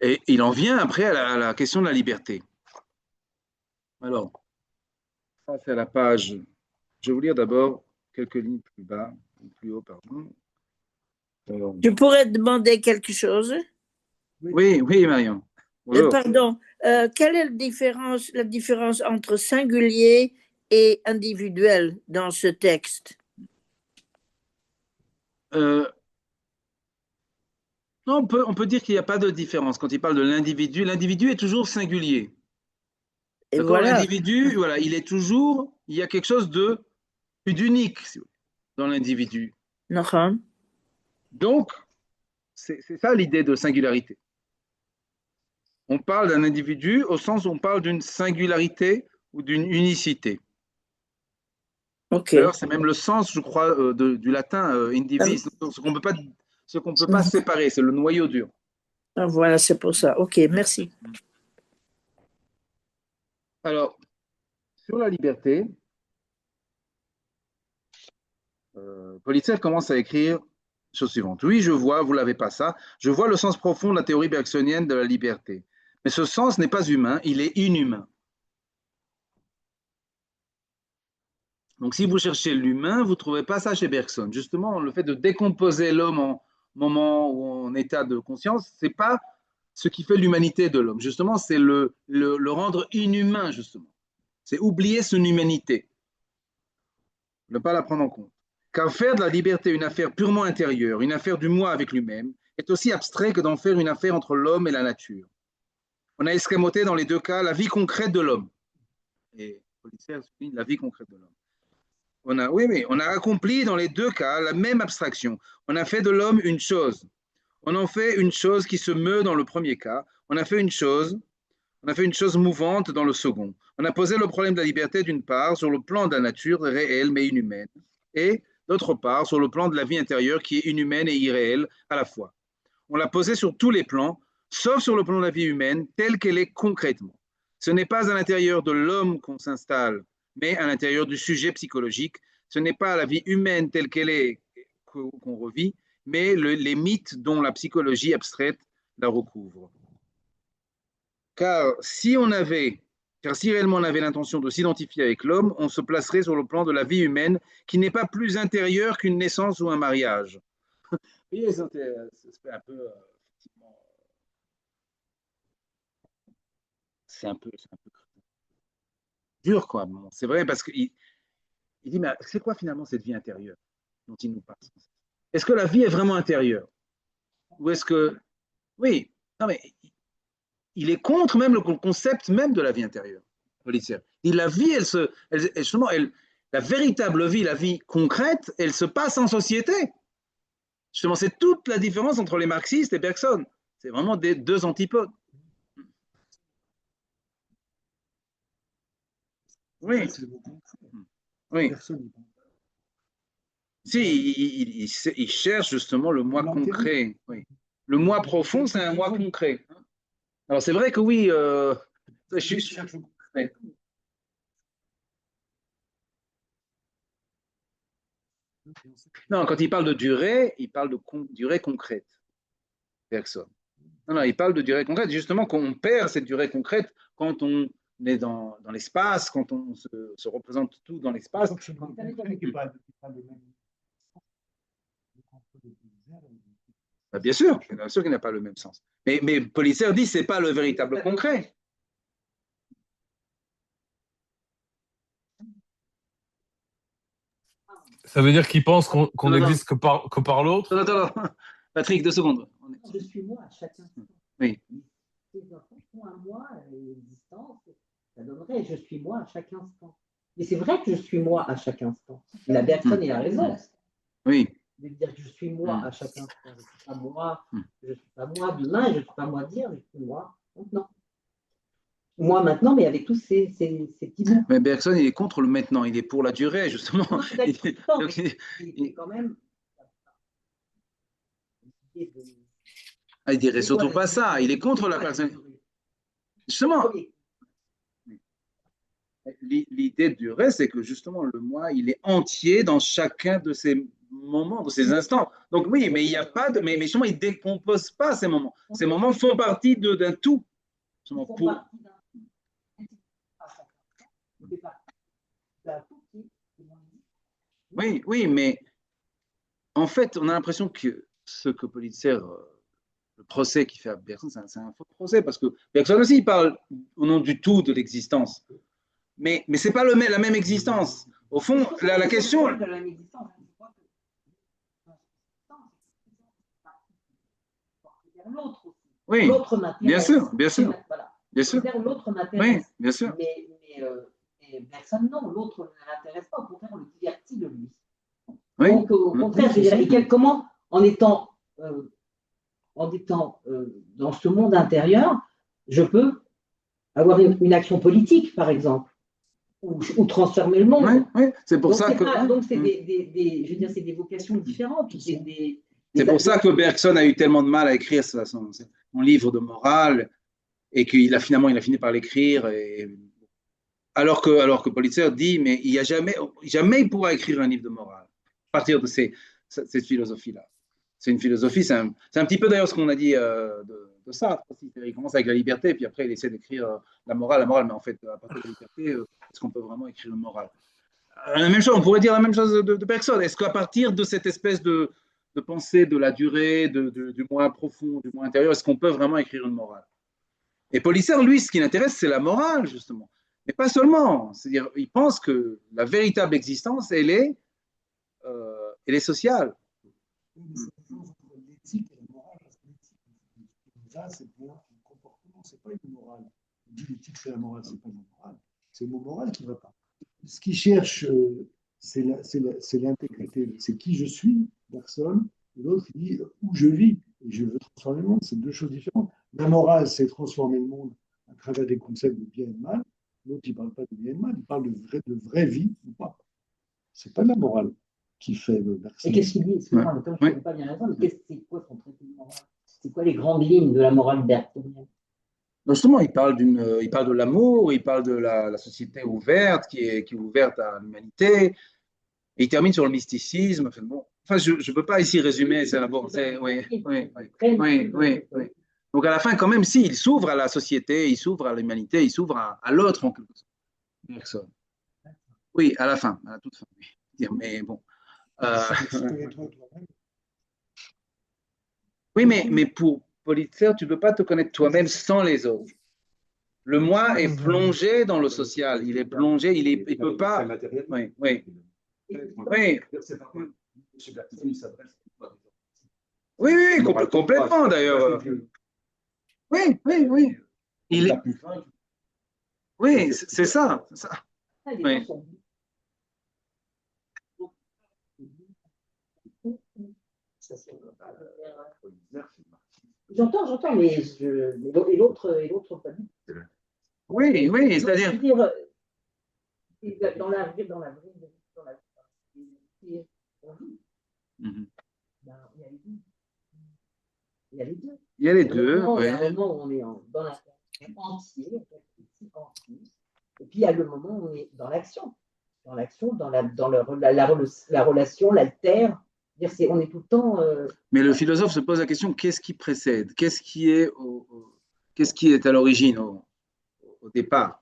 Et il en vient après à la question de la liberté. Alors, ça c'est à la page. Je vais vous lire d'abord quelques lignes plus bas, plus haut, pardon. Je pourrais demander quelque chose? Oui, oui, Marion. Pardon. Quelle est la différence entre singulier et individuel dans ce texte? Non, on peut dire qu'il n'y a pas de différence quand il parle de l'individu. L'individu est toujours singulier. Et voilà. L'individu, voilà, il y a quelque chose d'unique dans l'individu. Donc, c'est ça l'idée de singularité. On parle d'un individu au sens où on parle d'une singularité ou d'une unicité. Okay. D'ailleurs, c'est même le sens, je crois, du latin indivis, ce qu'on ne peut pas séparer, c'est le noyau dur. Ah, voilà, c'est pour ça. Ok, merci. Alors, sur la liberté, Politzer commence à écrire chose suivante. Oui, je vois, vous l'avez pas ça, je vois le sens profond de la théorie bergsonienne de la liberté. Mais ce sens n'est pas humain, il est inhumain. Donc, si vous cherchez l'humain, vous ne trouvez pas ça chez Bergson. Justement, le fait de décomposer l'homme en moment ou en état de conscience, ce n'est pas ce qui fait l'humanité de l'homme. Justement, c'est le rendre inhumain, justement. C'est oublier son humanité. Ne pas la prendre en compte. Car faire de la liberté une affaire purement intérieure, une affaire du moi avec lui-même, est aussi abstrait que d'en faire une affaire entre l'homme et la nature. On a escamoté dans les deux cas la vie concrète de l'homme. Et Politzer souligne la vie concrète de l'homme. On a accompli dans les deux cas la même abstraction. On a fait de l'homme une chose. On en fait une chose qui se meut dans le premier cas. On a fait une chose mouvante dans le second. On a posé le problème de la liberté d'une part sur le plan de la nature réelle mais inhumaine et d'autre part sur le plan de la vie intérieure qui est inhumaine et irréelle à la fois. On l'a posé sur tous les plans, sauf sur le plan de la vie humaine telle qu'elle est concrètement. Ce n'est pas à l'intérieur de l'homme qu'on s'installe, mais à l'intérieur du sujet psychologique. Ce n'est pas la vie humaine telle qu'elle est qu'on revit, mais les mythes dont la psychologie abstraite la recouvre. Car si réellement on avait l'intention de s'identifier avec l'homme, on se placerait sur le plan de la vie humaine qui n'est pas plus intérieure qu'une naissance ou un mariage. Vous voyez, c'est un peu, c'est un peu dur, quoi. Bon, c'est vrai, parce qu'il dit, mais c'est quoi finalement cette vie intérieure dont il nous parle? Est-ce que la vie est vraiment intérieure? Ou est-ce que... Oui, non mais il est contre même le concept même de la vie intérieure. La vie, la véritable vie, la vie concrète, elle se passe en société. Justement, c'est toute la différence entre les marxistes et Bergson. C'est vraiment des deux antipodes. Oui. Oui. Si, il cherche justement le moi concret. Oui. Le moi profond, c'est un moi concret. Alors, c'est vrai que oui, non, quand il parle de durée, il parle de durée concrète. Personne. Non, il parle de durée concrète. Justement, qu'on perd cette durée concrète quand on est dans l'espace, quand on se représente tout dans l'espace. Bien sûr qu'il n'a pas le même sens. Mais Politzer dit que ce n'est pas le véritable concret. Ça veut dire qu'il pense qu'on n'existe que par l'autre? Attends, Patrick, 2 secondes. Je suis moi à chaque instant. Oui. Les enfants font un moi et une distance, ça donnerait je suis moi à chaque instant. Mais c'est vrai que je suis moi à chaque instant. La Bergson, il a raison. Oui. De dire que je suis moi à chaque instant. Je ne suis pas moi, je ne suis pas moi demain, je ne suis pas moi d'hier, je suis moi maintenant. Moi maintenant, mais avec tous ces petits mots. Mais Bergson, il est contre le maintenant, il est pour la durée, justement. Non, il est quand même. Il dirait surtout pas ça, il est contre la personne. Justement, l'idée de durée, c'est que justement, le moi, il est entier dans chacun de ces moments, de ces instants. Donc oui, mais il n'y a pas de. Mais justement, il ne décompose pas ces moments. Ces moments font partie d'un tout. Oui, oui, mais en fait, on a l'impression que ce que Politzer, le procès qu'il fait à Bergson, c'est un faux procès, parce que Bergson aussi, il parle au nom du tout de l'existence. Mais ce n'est pas la même existence. Au fond, la question. Oui, bien sûr, bien sûr. Bien sûr. L'autre m'intéresse. Oui, bien sûr. Mais personne, non, l'autre ne l'intéresse pas, au contraire, on le divertit de lui. Oui. Donc, au contraire, je dirais, comment, en étant dans ce monde intérieur, je peux avoir une action politique, par exemple, ou transformer le monde. Oui, oui. C'est pour ça que. Donc, c'est je veux dire, c'est des vocations différentes. C'est pour ça que Bergson a eu tellement de mal à écrire son livre de morale et qu'il a fini par l'écrire. Alors que Politzer dit, mais il y a jamais il pourra écrire un livre de morale à partir de cette philosophie-là. C'est une philosophie, c'est un petit peu d'ailleurs ce qu'on a dit de Sartre. Il commence avec la liberté, puis après il essaie d'écrire la morale, mais en fait, à partir de la liberté, est-ce qu'on peut vraiment écrire une morale? La même chose, on pourrait dire la même chose de Bergson. Est-ce qu'à partir de cette espèce de pensée de la durée, du moi profond, du moi intérieur, est-ce qu'on peut vraiment écrire une morale? Et Politzer, lui, ce qui l'intéresse, c'est la morale, justement. Mais pas seulement. C'est-à-dire, il pense que la véritable existence, elle est sociale. L'éthique et la morale, ça, c'est bien un comportement, c'est pas une morale. On dit l'éthique, c'est la morale, c'est pas la morale. C'est le mot moral qui ne va pas. Ce qu'il cherche, c'est l'intégrité. C'est qui je suis, personne. L'autre, il dit où je vis. Et je veux transformer le monde. C'est deux choses différentes. La morale, c'est transformer le monde à travers des concepts de bien et de mal. L'autre, il ne parle pas de bien et de mal. Il parle de vraie vie ou pas. Ce n'est pas la morale qui fait Bergson. Et qu'est-ce qu'il dit? Excuse-moi, je ne connais pas bien raison, mais c'est quoi son traité de morale? C'est quoi les grandes lignes de la morale bergsonienne? Justement, il parle de l'amour, il parle de la société ouverte, qui est ouverte à l'humanité, et il termine sur le mysticisme. Enfin, je ne peux pas ici résumer, oui. Donc à la fin, quand même, si, il s'ouvre à la société, il s'ouvre à l'humanité, il s'ouvre à l'autre en quelque sorte. Bergson. Oui, à la fin, à la toute fin. Oui. Mais bon. Oui, mais pour Politzer, tu ne peux pas te connaître toi-même sans les autres. Le moi est plongé dans le social. Il est plongé, il ne peut pas. Oui, complètement d'ailleurs. Oui. Il est. Oui, c'est ça. Oui. J'entends, mais l'autre pas dit. Oui, c'est-à-dire. Dans la vie, il y a les deux. Il y a les deux. Il y a un moment où on est dans l'action entier, et puis il y a le moment où on est dans l'action. Dans l'action, dans la relation, l'altère. On est tout le temps. Mais le philosophe se pose la question, qu'est-ce qui précède? Qu'est-ce qui est à l'origine, au départ?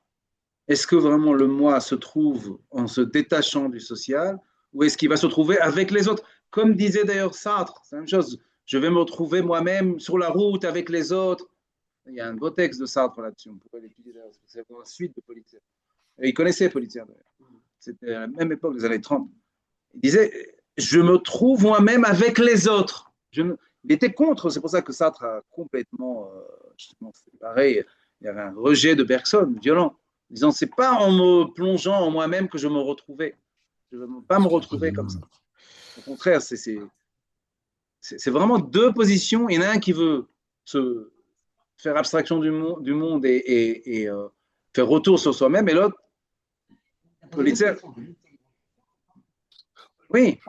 Est-ce que vraiment le moi se trouve en se détachant du social, ou est-ce qu'il va se trouver avec les autres? Comme disait d'ailleurs Sartre, c'est la même chose. Je vais me retrouver moi-même sur la route avec les autres. Il y a un beau texte de Sartre là-dessus, on pourrait l'étudier d'ailleurs, c'est la suite de Politzer. Et il connaissait Politzer d'ailleurs. C'était à la même époque des années 30. Il disait, je me trouve moi-même avec les autres. Il était contre, c'est pour ça que Sartre a complètement justement séparé. Il y avait un rejet de Bergson, violent. disant, c'est pas en me plongeant en moi-même que je me retrouvais. Je ne veux pas me retrouver comme ça. Au contraire, c'est vraiment deux positions. Il y en a un qui veut se faire abstraction du monde et faire retour sur soi-même, et l'autre, Politzer. Oui,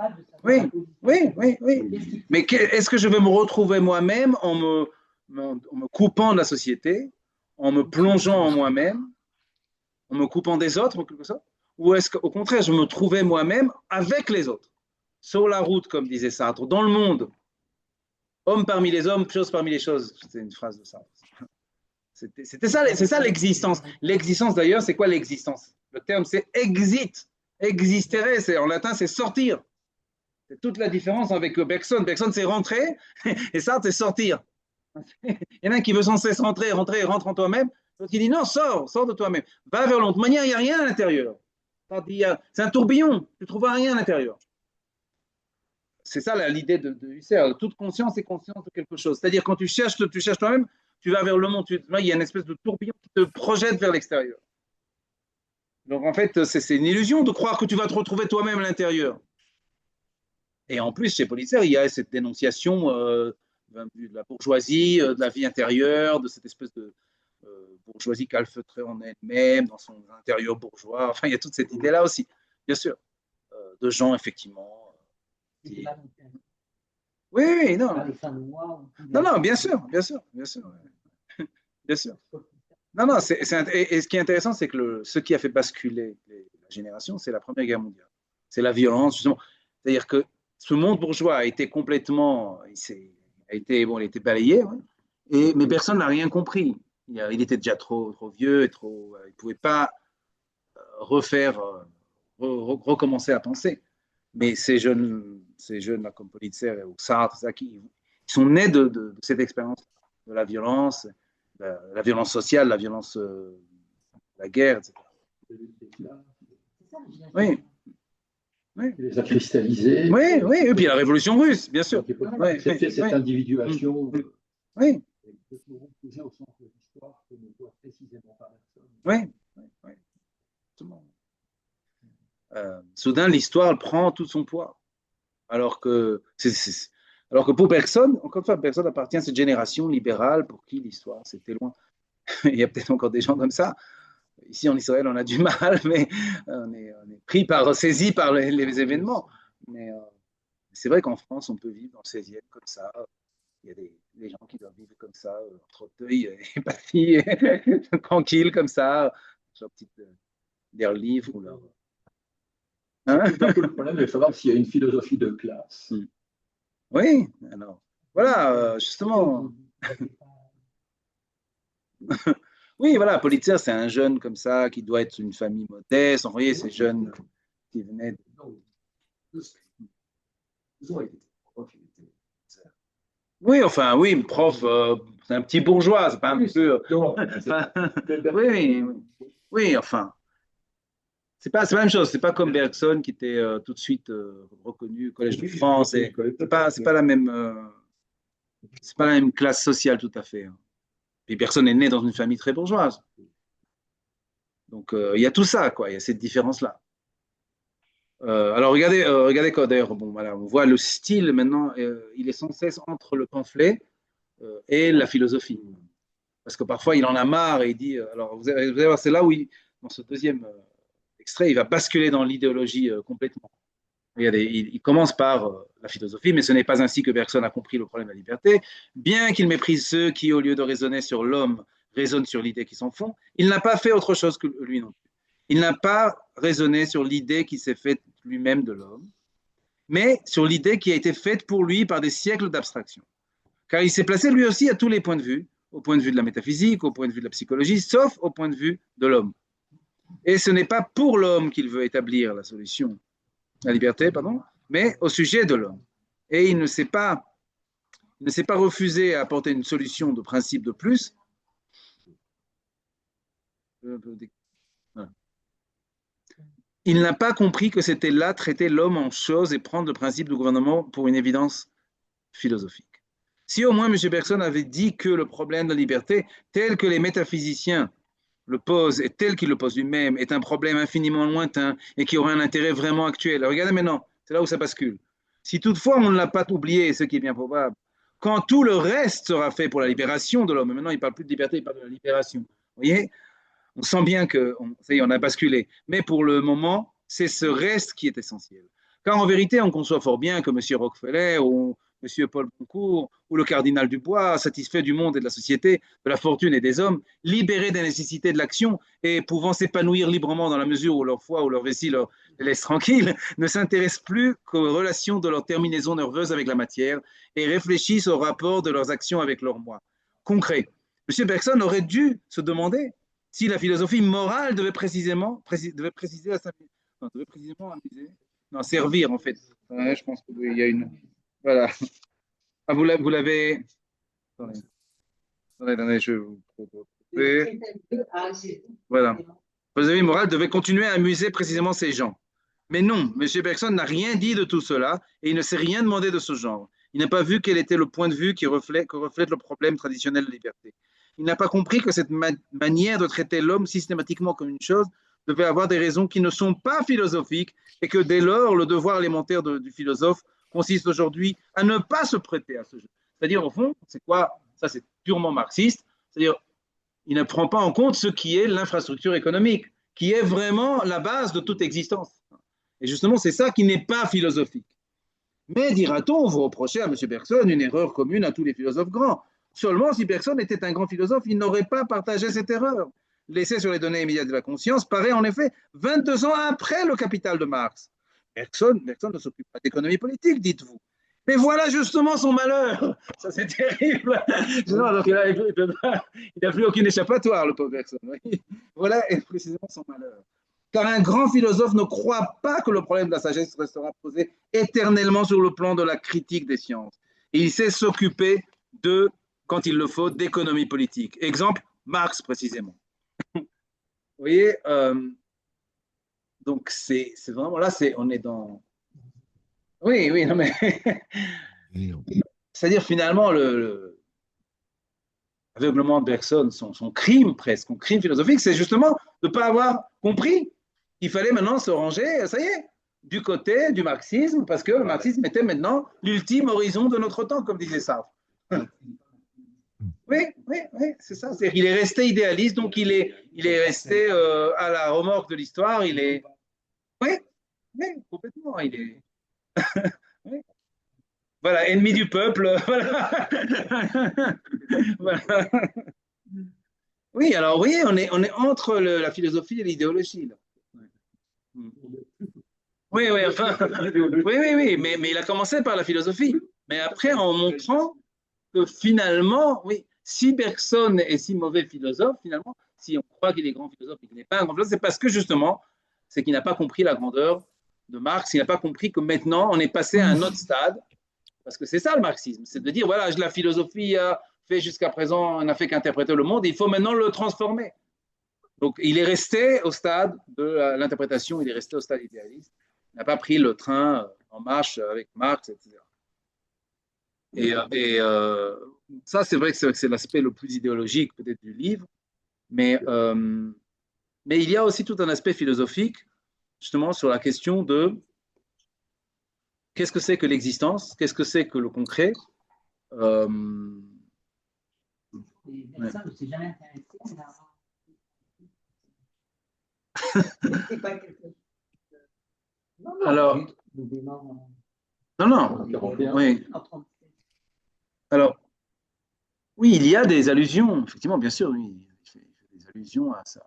oui, oui, oui, oui. Mais est-ce que je vais me retrouver moi-même en me coupant de la société, en me plongeant en moi-même, en me coupant des autres, en quelque sorte? Ou est-ce qu'au contraire, je me trouvais moi-même avec les autres, sur la route, comme disait Sartre, dans le monde, homme parmi les hommes, chose parmi les choses. C'était une phrase de Sartre. C'est ça l'existence. L'existence, d'ailleurs, c'est quoi l'existence? Le terme, c'est exit. Existere, en latin, c'est sortir. C'est toute la différence avec Bergson. Bergson, c'est rentrer, et Sartre, c'est sortir. Il y en a un qui veut sans cesse rentrer, rentre en toi-même. L'autre qui dit non, sors de toi-même. Va vers l'autre. De manière, il n'y a rien à l'intérieur. C'est un tourbillon. Tu ne trouveras rien à l'intérieur. C'est ça l'idée de Husserl. Toute conscience est conscience de quelque chose. C'est-à-dire, quand tu cherches toi-même, tu vas vers le monde. Il y a une espèce de tourbillon qui te projette vers l'extérieur. Donc, en fait, c'est une illusion de croire que tu vas te retrouver toi-même à l'intérieur. Et en plus, chez Politzer, il y a cette dénonciation de la bourgeoisie, de la vie intérieure, de cette espèce de bourgeoisie calfeutrée en elle-même, dans son intérieur bourgeois. Enfin, il y a toute cette idée-là aussi, bien sûr, de gens, effectivement. Oui, oui, non. Non, bien sûr, bien sûr, bien sûr. Bien sûr. Non, et ce qui est intéressant, c'est que ce qui a fait basculer la génération, c'est la Première Guerre mondiale. C'est la violence, justement. C'est-à-dire que ce monde bourgeois a été complètement, il a été balayé, ouais, mais personne n'a rien compris. Il était déjà trop vieux, il ne pouvait pas recommencer à penser. Mais ces jeunes-là, comme Politzer ou Sartre, ils sont nés de cette expérience de la violence sociale, la violence de la guerre, etc. Oui. Oui. Il les a cristallisés. Oui, et puis la révolution russe, bien sûr. Cette individuation oui. posée au centre de l'histoire que ne voit précisément pas personne. Oui. Soudain, l'histoire prend tout son poids. Alors que pour personne, encore une fois, personne appartient à cette génération libérale pour qui l'histoire, c'était loin. Il y a peut-être encore des gens comme ça. Ici, en Israël, on a du mal, mais on est saisi par les événements. Mais c'est vrai qu'en France, on peut vivre dans le 16e comme ça. Il y a des gens qui doivent vivre comme ça, entre Auteuil et Passy, tranquille comme ça, leur livre ou leur... C'est un peu le problème de savoir s'il y a une philosophie de classe. Oui, alors, voilà, justement. Oui, voilà, Politzer, c'est un jeune comme ça, qui doit être une famille modeste. Vous voyez, ces jeunes qui venaient de... Oui, enfin, oui, prof, c'est un petit bourgeois, c'est pas un peu... oui, enfin... C'est pas la même chose, c'est pas comme Bergson qui était tout de suite reconnu au Collège de France. C'est pas la même classe sociale tout à fait. Puis personne n'est né dans une famille très bourgeoise. Donc il y a tout ça, quoi. Il y a cette différence-là. Alors regardez quoi d'ailleurs. Bon, voilà, on voit le style maintenant. Il est sans cesse entre le pamphlet et la philosophie, parce que parfois il en a marre et il dit. Alors vous allez voir, c'est là où dans ce deuxième extrait, il va basculer dans l'idéologie complètement. Il commence par la philosophie, mais ce n'est pas ainsi que Bergson a compris le problème de la liberté. Bien qu'il méprise ceux qui, au lieu de raisonner sur l'homme, raisonnent sur l'idée qui s'en font, il n'a pas fait autre chose que lui non plus. Il n'a pas raisonné sur l'idée qui s'est faite lui-même de l'homme, mais sur l'idée qui a été faite pour lui par des siècles d'abstraction. Car il s'est placé lui aussi à tous les points de vue, au point de vue de la métaphysique, au point de vue de la psychologie, sauf au point de vue de l'homme. Et ce n'est pas pour l'homme qu'il veut établir la solution, la liberté, pardon, mais au sujet de l'homme. Et il ne s'est pas refusé à apporter une solution de principe de plus. Il n'a pas compris que c'était là traiter l'homme en chose et prendre le principe du gouvernement pour une évidence philosophique. Si au moins M. Bergson avait dit que le problème de la liberté, tel que les métaphysiciens le pose et tel qu'il le pose lui-même est un problème infiniment lointain et qui aurait un intérêt vraiment actuel. Alors, regardez maintenant, c'est là où ça bascule. Si toutefois on ne l'a pas oublié, ce qui est bien probable, quand tout le reste sera fait pour la libération de l'homme, et maintenant il ne parle plus de liberté, il parle de la libération. Vous voyez, on sent bien ça y est, on a basculé. Mais pour le moment, c'est ce reste qui est essentiel. Car en vérité, on conçoit fort bien que M. Rockefeller ou M. Paul Boncourt ou le cardinal Dubois, satisfait du monde et de la société, de la fortune et des hommes, libérés des nécessités de l'action et pouvant s'épanouir librement dans la mesure où leur foi ou leur récit les laisse tranquilles, ne s'intéressent plus qu'aux relations de leur terminaison nerveuse avec la matière et réfléchissent au rapport de leurs actions avec leur moi. Concret. M. Bergson aurait dû se demander si la philosophie morale devait précisément servir en fait. Ouais, je pense qu'il y a une. Voilà. Ah, vous l'avez. Attendez, je vais vous proposer. Voilà. La philosophie morale devait continuer à amuser précisément ces gens. Mais non, M. Bergson n'a rien dit de tout cela et il ne s'est rien demandé de ce genre. Il n'a pas vu quel était le point de vue que reflète le problème traditionnel de liberté. Il n'a pas compris que cette manière de traiter l'homme systématiquement comme une chose devait avoir des raisons qui ne sont pas philosophiques et que dès lors, le devoir élémentaire du philosophe consiste aujourd'hui à ne pas se prêter à ce jeu. C'est-à-dire, au fond, c'est quoi? Ça, c'est purement marxiste. C'est-à-dire, il ne prend pas en compte ce qui est l'infrastructure économique, qui est vraiment la base de toute existence. Et justement, c'est ça qui n'est pas philosophique. Mais, dira-t-on, vous reprochez à M. Bergson une erreur commune à tous les philosophes grands. Seulement, si Bergson était un grand philosophe, il n'aurait pas partagé cette erreur. L'essai sur les données immédiates de la conscience paraît en effet 22 ans après le Capital de Marx. Bergson ne s'occupe pas d'économie politique, dites-vous. Mais voilà justement son malheur. Ça, c'est terrible. Non, donc il n'a plus aucune échappatoire, le pauvre Bergson. Voilà précisément son malheur. Car un grand philosophe ne croit pas que le problème de la sagesse restera posé éternellement sur le plan de la critique des sciences. Et il sait s'occuper quand il le faut, d'économie politique. Exemple, Marx précisément. Vous voyez, donc c'est vraiment là, on est dans. Oui, non mais. C'est-à-dire finalement, l'aveuglement de Bergson, son crime presque, son crime philosophique, c'est justement de ne pas avoir compris qu'il fallait maintenant se ranger, ça y est, du côté du marxisme, parce que le marxisme était maintenant l'ultime horizon de notre temps, comme disait Sartre. Oui, c'est ça. Il est resté idéaliste, donc il est resté à la remorque de l'histoire. Oui, complètement. Il est. Oui. Voilà, ennemi du peuple. Voilà. Voilà. Oui, alors, vous voyez, on est entre la philosophie et l'idéologie. Oui, enfin. Oui, mais il a commencé par la philosophie. Mais après, en montrant que finalement, oui, si Bergson est si mauvais philosophe, finalement, si on croit qu'il est grand philosophe et qu'il n'est pas un grand philosophe, c'est parce que justement, c'est qu'il n'a pas compris la grandeur de Marx, il n'a pas compris que maintenant, on est passé à un autre stade, parce que c'est ça le marxisme, c'est de dire, voilà, la philosophie a fait jusqu'à présent, n'a fait qu'interpréter le monde, il faut maintenant le transformer. Donc, il est resté au stade de l'interprétation, il est resté au stade idéaliste, il n'a pas pris le train en marche avec Marx, etc. Et ça, c'est vrai que c'est l'aspect le plus idéologique peut-être du livre, mais il y a aussi tout un aspect philosophique, justement, sur la question de qu'est-ce que c'est que l'existence, qu'est-ce que c'est que le concret. Ça ne s'est jamais intéressé. C'est pas quelque chose. Non, alors, non, oui. Alors, oui, il y a des allusions, effectivement, bien sûr, oui, il fait des allusions à ça,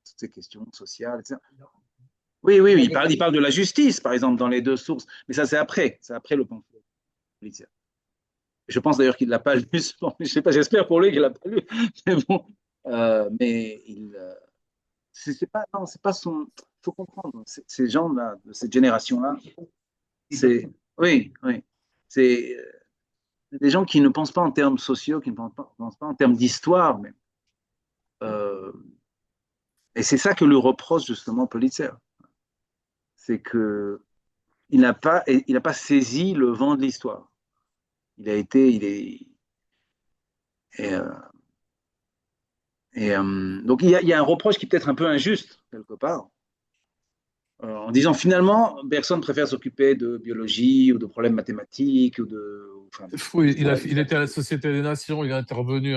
toutes ces questions sociales, etc. Oui, il parle de la justice, par exemple, dans les deux sources, mais ça, c'est après le pamphlet policier. Je pense d'ailleurs qu'il ne l'a pas lu, bon, je sais pas, j'espère pour lui qu'il ne l'a pas lu, mais bon, mais c'est pas son, il faut comprendre, ces gens-là, de cette génération-là, oui, c'est des gens qui ne pensent pas en termes sociaux, qui ne pensent pas en termes d'histoire même. Et c'est ça que lui reproche justement Pulitzer. C'est qu'il n'a pas saisi le vent de l'histoire. Donc, il y a un reproche qui est peut-être un peu injuste, quelque part, en disant finalement, personne préfère s'occuper de biologie ou de problèmes mathématiques ou enfin, C'est fou, il était à la Société des Nations, il est intervenu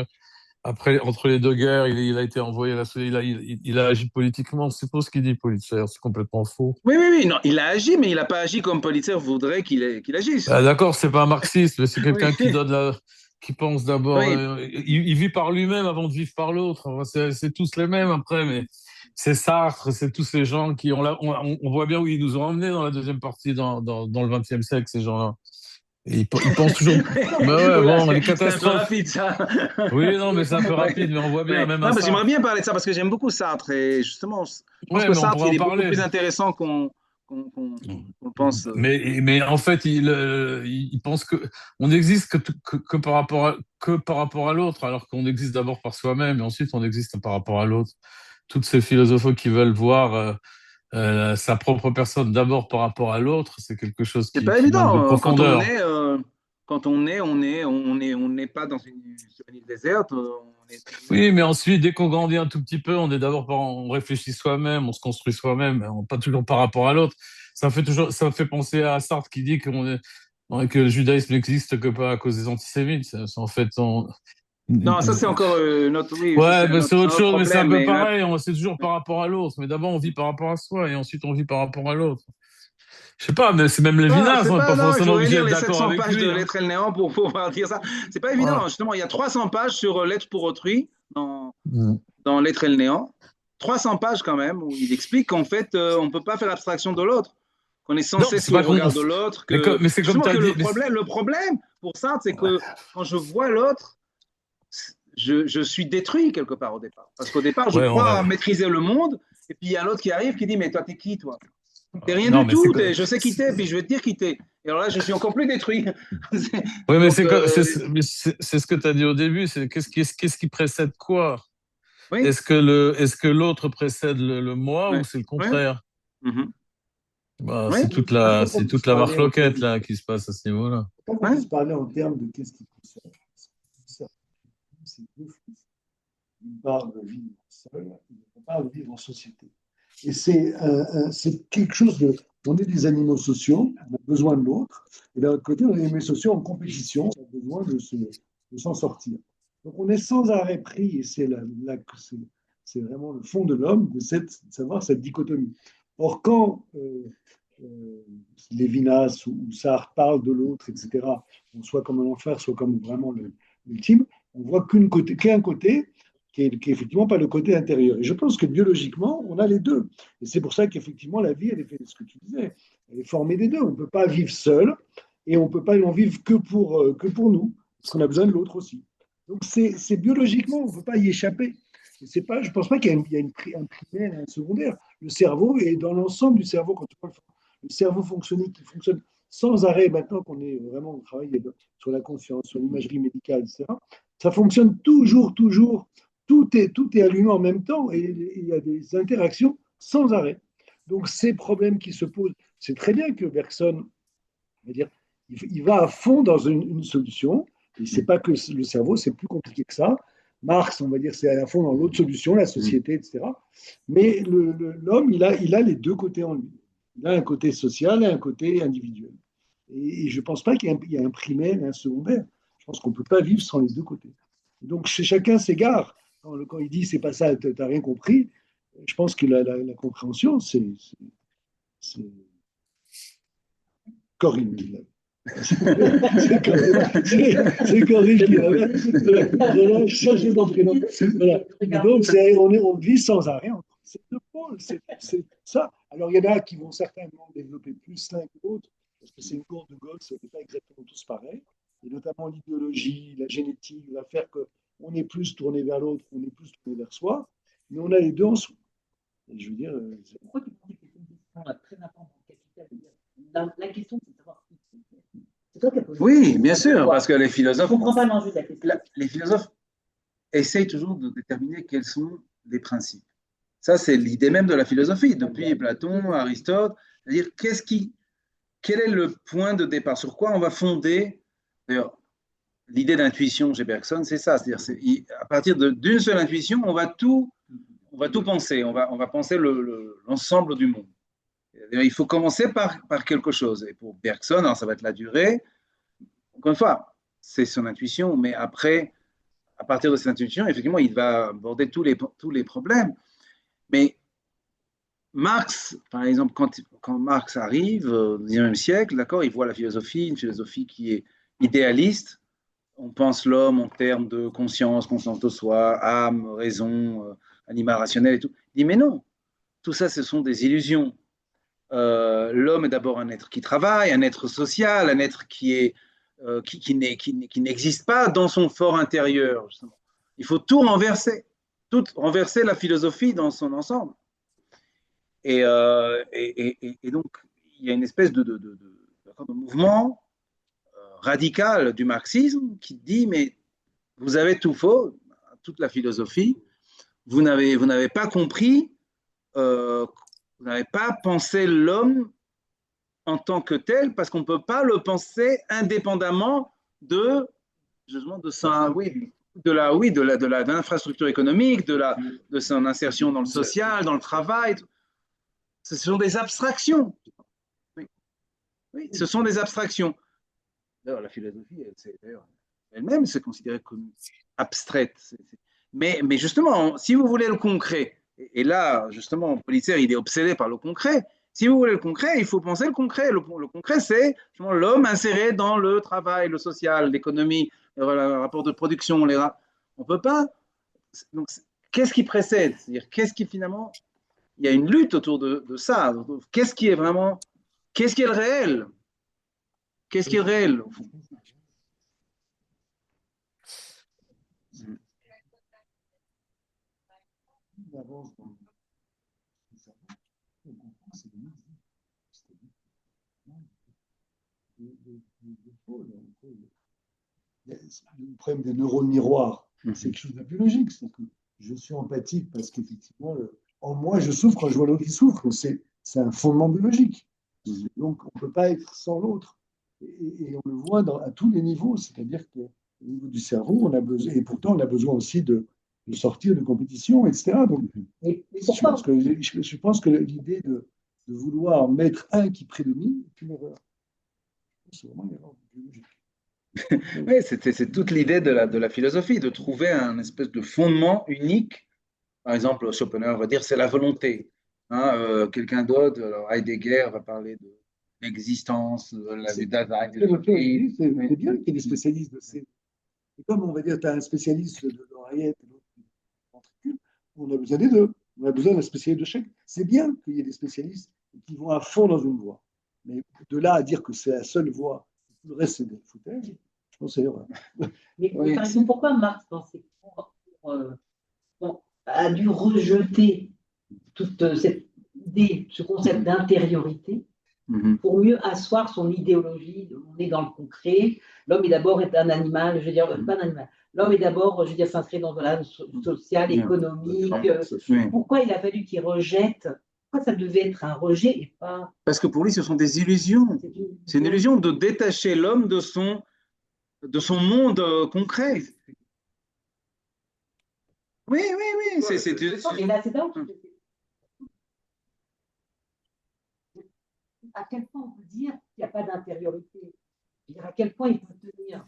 après, entre les deux guerres, il a été envoyé à la Société, il a agi politiquement, c'est pas ce qu'il dit, Pulitzer, c'est complètement faux. Oui, oui, oui, non, il a agi, mais il n'a pas agi comme Pulitzer voudrait qu'il agisse. Ah, d'accord, c'est pas un marxiste, mais c'est quelqu'un Oui. qui pense d'abord, Oui. il vit par lui-même avant de vivre par l'autre. Enfin, c'est tous les mêmes après, mais c'est Sartre, c'est tous ces gens qui on voit bien où ils nous ont emmenés dans la deuxième partie, dans le XXe siècle, ces gens-là. Et ils pensent toujours. Bah ouais, Voilà, bon, les c'est un peu catastrophes. rapide, ça. Oui, non, mais c'est un peu rapide, mais on voit bien, Ouais. même Non, un mais j'aimerais Sartre. bien parler de ça parce que j'aime beaucoup Sartre et justement, je pense Ouais, que mais on Sartre, pourrait il en est beaucoup parler. plus intéressant qu'on pense. Mais en fait, il pense que on n'existe que par rapport à l'autre, alors qu'on existe d'abord par soi-même, et ensuite on existe par rapport à l'autre. Toutes ces philosophes qui veulent voir sa propre personne d'abord par rapport à l'autre, c'est quelque chose C'est pas qui manque de évident. profondeur. On n'est pas sur une île déserte. On est toujours. Oui, mais ensuite, dès qu'on grandit un tout petit peu, on réfléchit soi-même, on se construit soi-même, pas toujours par rapport à l'autre. Ça me fait penser à Sartre qui dit que le judaïsme n'existe que pas à cause des antisémites. En fait, Non, ça c'est encore notre. Oui, ça ouais, c'est mais c'est autre un autre chose, mais c'est un problème. peu Mais là, pareil. C'est toujours par rapport à l'autre. Mais d'abord, on vit par rapport à soi et ensuite on vit par rapport à l'autre. Je sais pas, mais c'est même ah, Lévinas, c'est on n'est pas, pas non, je forcément voudrais obligé lire d'être les d'accord 700 avec pages de lui, hein. L'être et le néant pour pouvoir dire ça. C'est pas évident. Voilà. Justement, il y a 300 pages sur L'être pour autrui dans, Mm. dans L'être et le néant. 300 pages quand même, où il explique qu'en fait, on ne peut pas faire abstraction de l'autre, qu'on est sans Non, cesse c'est sous le pas qu'on. regard de l'autre, Mais c'est comme justement tu as que dit. le problème pour ça, c'est que quand je vois l'autre, je suis détruit quelque part au départ. Parce qu'au départ, je Ouais, crois ouais. maîtriser le monde, et puis il y a l'autre qui arrive qui dit, mais toi, t'es qui, toi? T'es rien Non, du mais c'est tout, que. je sais qui t'es, puis je vais te dire qui t'es. Et alors là, je suis encore plus détruit. Oui, mais Donc, c'est ce que tu as dit au début. C'est qu'est-ce qui précède quoi? oui, Est-ce que l'autre précède le moi ouais, ou c'est le ouais, contraire? mhm, Bah, ouais, Je crois c'est qu'on puisse toute la parler en termes marloquette là qui se passe à ce niveau-là. je crois qu'on ouais. puisse parler en termes de qu'est-ce qui concerne. C'est deux choses. Une part de vivre seul, une part de vivre en société. Et c'est quelque chose de. On est des animaux sociaux, on a besoin de l'autre. Et d'un autre côté, on est des animaux sociaux en compétition, on a besoin de s'en sortir. Donc on est sans arrêt pris, et c'est vraiment le fond de l'homme, de savoir cette dichotomie. Or, quand Lévinas ou Sartre parlent de l'autre, etc., soit comme un enfer, soit comme vraiment l'ultime, on voit qu'un côté qui est effectivement pas le côté intérieur. Et je pense que biologiquement, on a les deux. Et c'est pour ça qu'effectivement, la vie, elle est faite de ce que tu disais, elle est formée des deux. On ne peut pas vivre seul et on ne peut pas en vivre que pour nous, parce qu'on a besoin de l'autre aussi. Donc c'est biologiquement, on ne peut pas y échapper. C'est pas, je ne pense pas qu'il y a un primaire et un secondaire. Le cerveau est dans l'ensemble du cerveau, quand tu vois le cerveau fonctionnique qui fonctionne sans arrêt, maintenant qu'on est vraiment, on travaille sur la conscience, sur l'imagerie médicale, etc., ça fonctionne toujours, toujours. Tout est allumé en même temps et il y a des interactions sans arrêt. Donc, ces problèmes qui se posent, c'est très bien que Bergson, on va dire, il va à fond dans une solution. Et c'est pas que le cerveau, c'est plus compliqué que ça. Marx, on va dire, c'est à fond dans l'autre solution, la société, etc. Mais l'homme, il a les deux côtés en lui. Il a un côté social et un côté individuel. Et je ne pense pas qu'il y ait un primaire et un secondaire. Je pense qu'on ne peut pas vivre sans les deux côtés. Donc, chacun s'égare. Quand il dit c'est pas ça, tu n'as rien compris, je pense que la compréhension, c'est Corinne qui l'a. C'est Corinne qui l'a. Voilà, changé mon prénom. Voilà. Donc, on vit sans arrêt entre ces deux pôles. C'est ça. Alors, il y en a qui vont certainement développer plus l'un que l'autre, parce que c'est une courbe de Gauss, ce n'est pas exactement tous pareil. Et notamment l'idéologie, la génétique va faire qu'on est plus tourné vers l'autre, on est plus tourné vers soi, mais on a les deux en soi. Et je veux dire. Pourquoi tu penses que c'est une question très importante, capitale? La question, c'est de savoir qui c'est. Toi qui as posé. Oui, bien sûr, parce que les philosophes. Je ne comprends pas l'enjeu de la question. Les philosophes essayent toujours de déterminer quels sont les principes. Ça, c'est l'idée même de la philosophie, depuis Platon, Aristote, c'est-à-dire quel est le point de départ, sur quoi on va fonder. D'ailleurs, l'idée d'intuition chez Bergson, c'est ça. C'est-à-dire, à partir d'une seule intuition, on va tout penser. On va penser l'ensemble du monde. Il faut commencer par quelque chose. Et pour Bergson, alors ça va être la durée. Encore une fois, c'est son intuition, mais après, à partir de cette intuition, effectivement, il va aborder tous les problèmes. Mais Marx, par exemple, quand Marx arrive au XIXe siècle, d'accord, il voit la philosophie, une philosophie qui est idéaliste. On pense l'homme en termes de conscience de soi, âme, raison, animal rationnel et tout. Il dit, mais non, tout ça, ce sont des illusions. L'homme est d'abord un être qui travaille, un être social, un être qui n'existe pas dans son fort intérieur, justement. Il faut tout renverser la philosophie dans son ensemble. Et donc, il y a une espèce de mouvement radical du marxisme qui dit, mais vous avez tout faux, toute la philosophie, vous n'avez pas compris, vous n'avez pas pensé l'homme en tant que tel, parce qu'on ne peut pas le penser indépendamment de l'infrastructure économique, de son insertion dans le social, dans le travail. Ce sont des abstractions. Oui, ce sont des abstractions. D'ailleurs, la philosophie, elle-même, c'est considérée comme abstraite. Mais justement, si vous voulez le concret, et là, justement, Politzer, il est obsédé par le concret. Si vous voulez le concret, il faut penser le concret. Le concret, c'est l'homme inséré dans le travail, le social, l'économie, le rapport de production. On ne peut pas. Donc, qu'est-ce qui précède? C'est-à-dire, qu'est-ce qui finalement. Il y a une lutte autour de ça. Qu'est-ce qui est vraiment. Qu'est-ce qui est le réel? Qu'est-ce qui est le réel? Le problème des neurones miroirs, c'est quelque chose de biologique. C'est que je suis empathique parce qu'effectivement, en moi, je souffre quand je vois l'autre qui souffre. C'est un fondement biologique. Donc, on ne peut pas être sans l'autre. Et on le voit à tous les niveaux. C'est-à-dire qu'au niveau du cerveau, on a besoin, et pourtant, on a besoin aussi de sortir de compétition, etc. Donc, je pense que l'idée de vouloir mettre un qui prédomine est une erreur. C'est vraiment une erreur biologique. Oui, c'est toute l'idée de la philosophie, de trouver un espèce de fondement unique. Par exemple, Schopenhauer va dire c'est la volonté. Hein, quelqu'un d'autre, alors Heidegger va parler de l'existence, de la vie d'Adam. C'est bien qu'il y ait des spécialistes de ces. Et comme on va dire, tu as un spécialiste de l'oreillette et l'autre du ventricule, on a besoin des deux. On a besoin d'un spécialiste de chaque. C'est bien qu'il y ait des spécialistes qui vont à fond dans une voie. Mais de là à dire que c'est la seule voie, tout le reste c'est des foutages, je pense que c'est vrai. Mais par exemple, pourquoi Marx, dans ses cours, a dû rejeter toute cette idée, ce concept d'intériorité, pour mieux asseoir son idéologie? On est dans le concret. L'homme est d'abord un animal, je veux dire, pas un animal. L'homme est d'abord, je veux dire, s'inscrit dans la social, économique. Pourquoi il a fallu qu'il rejette? Pourquoi ça devait être un rejet et pas. Parce que pour lui, ce sont des illusions. C'est une illusion de détacher l'homme de son monde concret. Oui. Et là, c'est là où à quel point on peut dire qu'il n'y a pas d'intériorité? À quel point il peut tenir?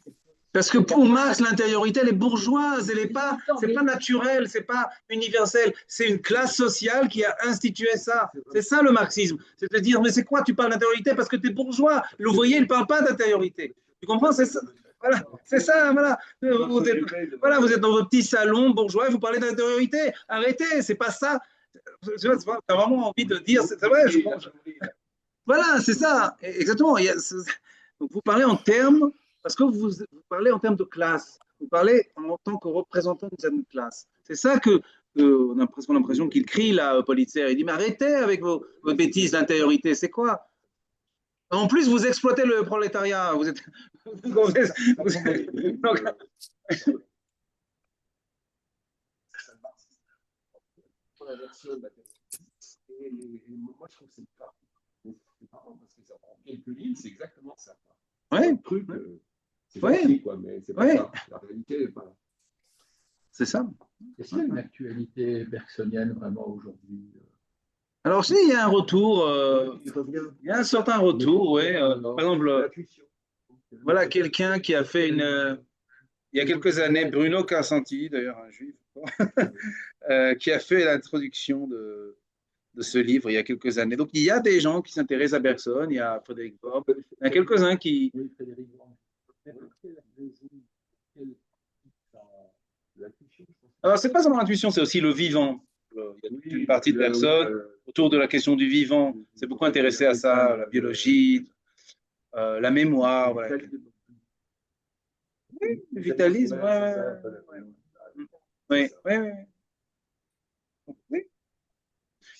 Parce que pour Marx, l'intériorité, elle est bourgeoise, elle n'est pas, c'est pas naturel, c'est pas universel. C'est une classe sociale qui a institué ça. C'est ça le marxisme. C'est de dire, mais c'est quoi, tu parles d'intériorité parce que tu es bourgeois. L'ouvrier, il ne parle pas d'intériorité. Tu comprends? C'est ça. Voilà, c'est ça, voilà. Vous êtes dans votre petit salon bourgeois et vous parlez d'intériorité. Arrêtez, c'est pas ça. Tu as vraiment envie de dire, c'est vrai, je pense. Voilà, c'est ça, exactement. Donc vous parlez en termes, parce que vous parlez en termes de classe, vous parlez en tant que représentant d'une certaine classe. C'est ça que on a presque l'impression qu'il crie là, Politzer. Il dit, mais arrêtez avec vos bêtises d'intériorité, c'est quoi? En plus, vous exploitez le prolétariat. Vous êtes. Donc, moi, je trouve que c'est pas. C'est marrant parce que ça prend quelques lignes, c'est exactement ça. Ouais. Le truc, C'est Oui. gentil, quoi, mais c'est pas Oui. ça. La réalité n'est pas là. C'est ça. Est-ce qu'il y a une actualité bergsonienne vraiment aujourd'hui? Alors, je dis, il y a un retour, Il revient. il y a un certain retour, oui. Par exemple, L'intuition. voilà quelqu'un qui a fait il y a quelques années, Bruno Carsanti, d'ailleurs un juif, qui a fait l'introduction de ce livre il y a quelques années. Donc, il y a des gens qui s'intéressent à Bergson, il y a Frédéric Worm, il y a quelques-uns qui... Oui, Frédéric Worm. Alors, c'est pas seulement l'intuition, c'est aussi le vivant. Il y a toute une partie de Bergson autour de la question du vivant. C'est beaucoup intéressé à ça, la biologie, la mémoire. Voilà. Oui, le vitalisme, oui, oui, oui.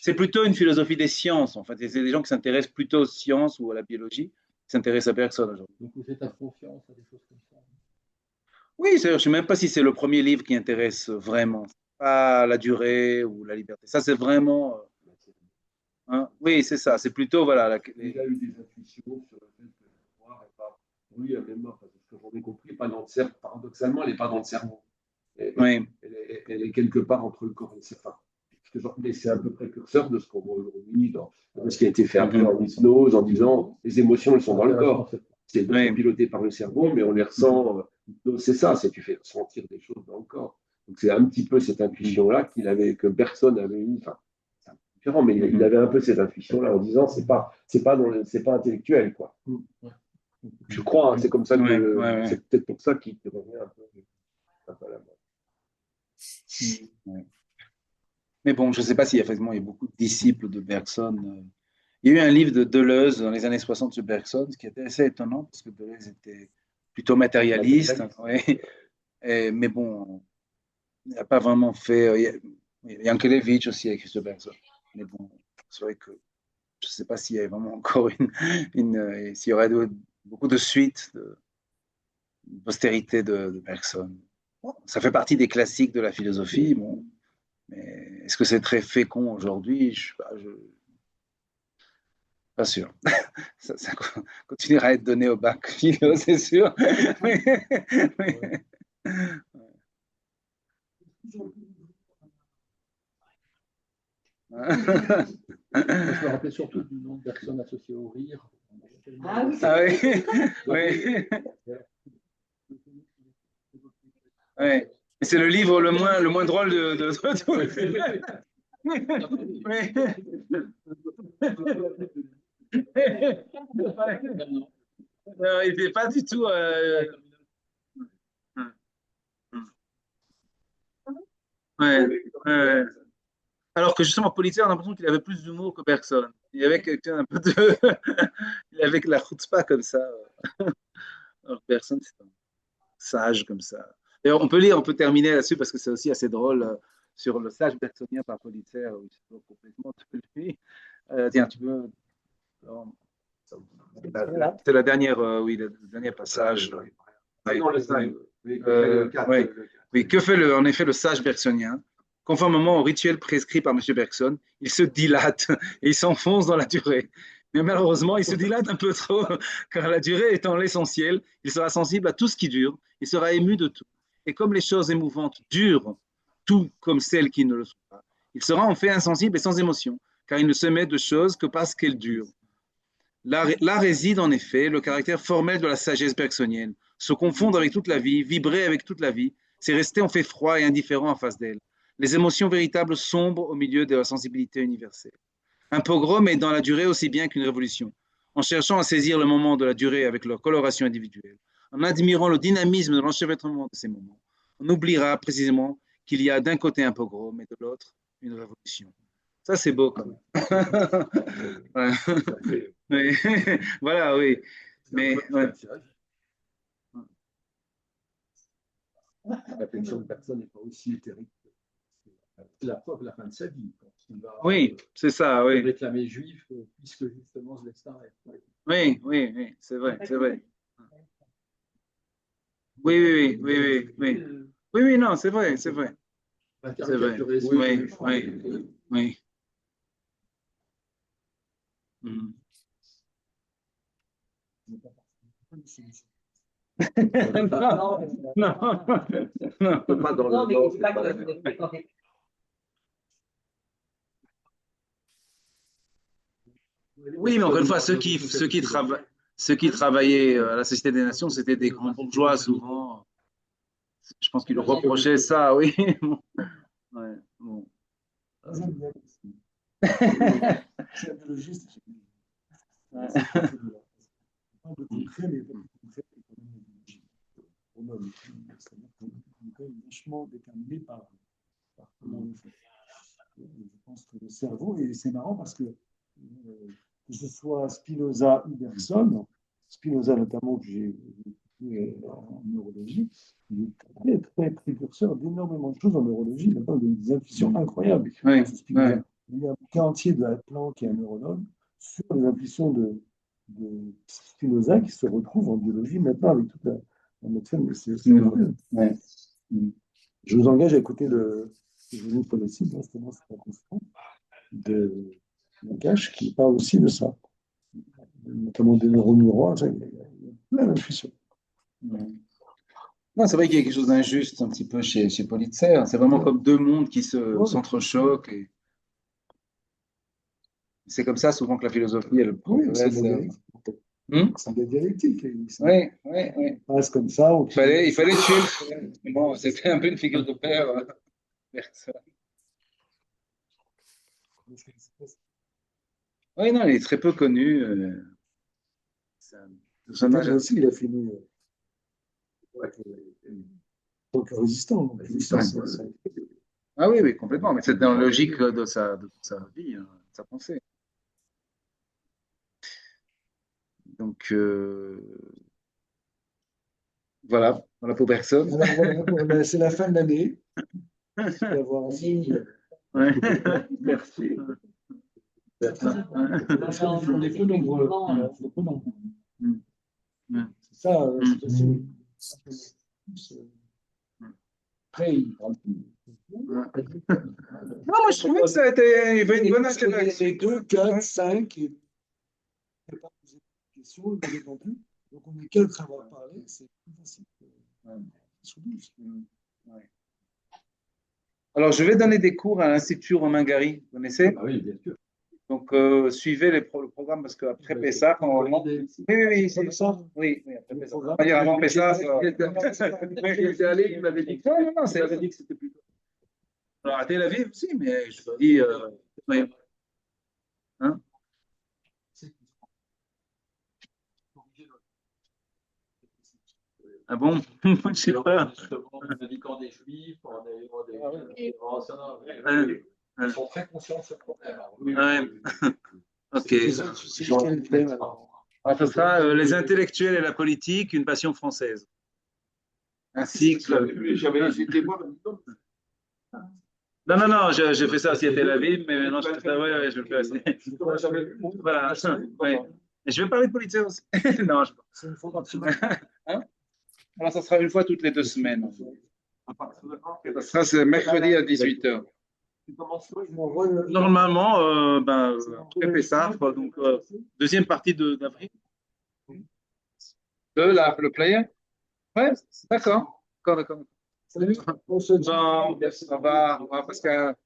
C'est plutôt une philosophie des sciences, en fait. C'est des gens qui s'intéressent plutôt aux sciences ou à la biologie, qui s'intéressent à Bergson aujourd'hui. Donc vous faites confiance à des choses comme ça? Oui, je ne sais même pas si c'est le premier livre qui intéresse vraiment. Pas la durée ou la liberté. Ça, c'est vraiment. Hein, oui, c'est ça. C'est plutôt. Voilà, Il a eu des intuitions sur le fait que la mémoire n'est pas. Oui, la mémoire, parce que j'en ai compris, pas dans le cerveau. Paradoxalement, elle n'est pas dans le cerveau. Oui. Elle est quelque part entre le corps et le cerveau. Mais c'est un peu précurseur de ce qu'on voit aujourd'hui, dans ce qui a été fait après en hypnose, en disant les émotions, elles sont dans le corps. C'est piloté par le cerveau, mais on les ressent. C'est ça, c'est tu fais ressentir des choses dans le corps. Donc c'est un petit peu cette intuition-là que personne avait eu. Enfin, c'est un peu différent, mais il avait un peu cette intuition-là en disant c'est pas intellectuel, quoi. Je crois, hein, c'est comme ça que c'est peut-être pour ça qu'il revient un peu à la mode. Mais bon, je ne sais pas s'il y a effectivement il y a beaucoup de disciples de Bergson. Il y a eu un livre de Deleuze dans les années 60 sur Bergson, ce qui était assez étonnant, parce que Deleuze était plutôt matérialiste. Oui. Mais bon, il n'a pas vraiment fait. Yankelevitch aussi a écrit sur Bergson. Mais bon, c'est vrai que je ne sais pas s'il y a vraiment encore s'il y aurait beaucoup de suites, de postérité de Bergson. Bon, ça fait partie des classiques de la philosophie. Bon. Mais est-ce que c'est très fécond aujourd'hui? Je ne suis pas sûr. Ça continuera à être donné au bac philo, c'est sûr. Je me rappelais surtout du nom de personnes associées au rire. Ah oui, ah oui, oui. Ouais. C'est le livre le moins drôle de tout. Non, il n'est pas du tout. Ouais, ouais. Alors que justement, Pulitzer, on a l'impression qu'il avait plus d'humour que personne. Il y avait quelqu'un un peu de. Il avait la chutzpah comme ça. Alors personne, c'est un sage comme ça. D'ailleurs, on peut terminer là-dessus parce que c'est aussi assez drôle sur le sage bergsonien par Pulitzer, où il se trouve complètement de lui. Tiens, tu peux. C'est la dernière, oui, le dernier passage. Non, le sage. Oui, que fait en effet le sage bergsonien? Conformément au rituel prescrit par M. Bergson, il se dilate et il s'enfonce dans la durée. Mais malheureusement, il se dilate un peu trop, car la durée étant l'essentiel, il sera sensible à tout ce qui dure, il sera ému de tout. Et comme les choses émouvantes durent, tout comme celles qui ne le sont pas, il sera en fait insensible et sans émotion, car il ne se met de choses que parce qu'elles durent. Là réside en effet le caractère formel de la sagesse bergsonienne. Se confondre avec toute la vie, vibrer avec toute la vie, c'est rester en fait froid et indifférent en face d'elle. Les émotions véritables sombrent au milieu de la sensibilité universelle. Un pogrom est dans la durée aussi bien qu'une révolution. En cherchant à saisir le moment de la durée avec leur coloration individuelle, en admirant le dynamisme de l'enchevêtrement de ces moments, on oubliera précisément qu'il y a d'un côté un pogrom et de l'autre une révolution. Ça, c'est beau quand même. Ouais. Mais, voilà, oui. Mais, ouais. La pétition de personne n'est pas aussi éthérique. C'est la preuve de la fin de sa vie. Quand il va Oui, c'est ça, oui. réclamer juif, puisque justement ce destin est. Oui, oui, oui, c'est vrai, c'est vrai. Oui, oui, oui, oui, oui. Oui, oui, non, c'est vrai, c'est vrai. C'est vrai. Oui, oui, oui. Non, non. Pas dans Non, le mais nord, c'est c'est pas pas la que même. Oui, mais encore une fois, ceux qui travaillaient à la Société des Nations, c'était des grands bourgeois souvent. Je pense qu'ils leur reprochaient ça, oui. Ouais, bon. Je suis un biologiste. Ouais. Pas de concret, mais pas de concret, quand même, on a c'est-à-dire qu'on est quand même vachement déterminé par comment on fait. Je pense que le cerveau, et c'est marrant parce que ce soit Spinoza ou Bergson, Spinoza notamment, que j'ai étudié en neurologie, il est très, très précurseur d'énormément de choses en neurologie, notamment des intuitions incroyables. Oui, Spinoza. oui. Il y a un bouquin entier de Atlan, qui est un neurologue, sur les intuitions de Spinoza qui se retrouve en biologie maintenant avec toute la médecine. C'est incroyable. Ouais. Je vous engage à écouter le génie progressif, justement, c'est la conférence de Nakache qui parle aussi de ça, notamment des neurones miroirs. Il y a plein d'intuitions. Non, c'est vrai qu'il y a quelque chose d'injuste un petit peu chez Politzer. C'est vraiment comme deux mondes qui s'entrechoquent. Et c'est comme ça souvent que la philosophie, elle Oui, c'est progresse. de la dialectique. C'est de la dialectique. Oui, oui, oui. Passe comme ça. Il fallait tuer le frère. Bon, c'était un peu une figure de père. Personne. Oui, non, il est très peu connu. C'est un personnage. Aussi, il a fini tant que résistant. Donc, Ah oui, oui, complètement. Mais c'est dans la logique de sa vie, de sa pensée. Donc, voilà pour personne. Voilà, c'est la fin de l'année. Ouais. Merci. On est peu nombreux. C'est ça. Après, il parle plus. Non, moi je trouvais que ça a été il y avait une bonne interaction. Les 2, 4, 5, et ne pas poser de questions, ne pas non plus. Donc on est 4 à avoir parlé, c'est plus facile sur 12. Ouais. Alors je vais donner des cours à l'Institut Romain Gary, vous connaissez? Ah oui, bien sûr. Donc suivez le programme parce qu'après Pessah, oui, c'est ça. Oui, après Pessah. On va dire avant Pessah. J'étais allé, il m'avait dit Non, il m'avait dit que c'était plutôt. Alors, à Tel Aviv aussi, mais je te dis. Oui. Hein? Ah bon? Je sais pas. En indiquant des juifs, en ayant des. Ils sont très conscients de ce problème. Ouais. Ok. C'est quel thème alors? Alors, ce sera les intellectuels et la politique, une passion française. Un cycle. J'avais été voir. Non, j'ai fait ça aussi à Tel Aviv, mais maintenant je fais ça, ouais, je le fais aussi. Voilà. Ouais. Et je vais parler de politique aussi. Non, je C'est une fois hein? Alors, ça sera une fois toutes les 2 semaines. Ça sera mercredi à 18h. Normalement, après Pessah, donc deuxième partie d'avril. Le player? Ouais, d'accord. D'accord. On se dit. On va parce que.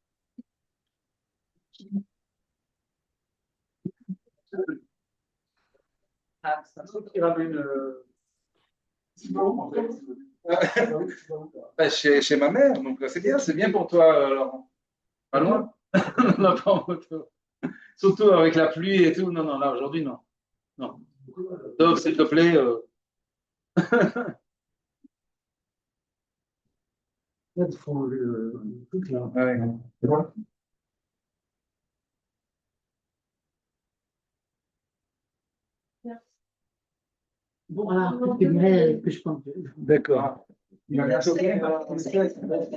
Chez ma mère, donc c'est bien pour toi, Laurent. Pas loin. Non, pas en moto. Surtout avec la pluie et tout. Non, là aujourd'hui, non. Non. Donc, s'il te plaît. Il faut le truc là. Ouais. Bon, alors, que je pense. D'accord. Il va bien sauter.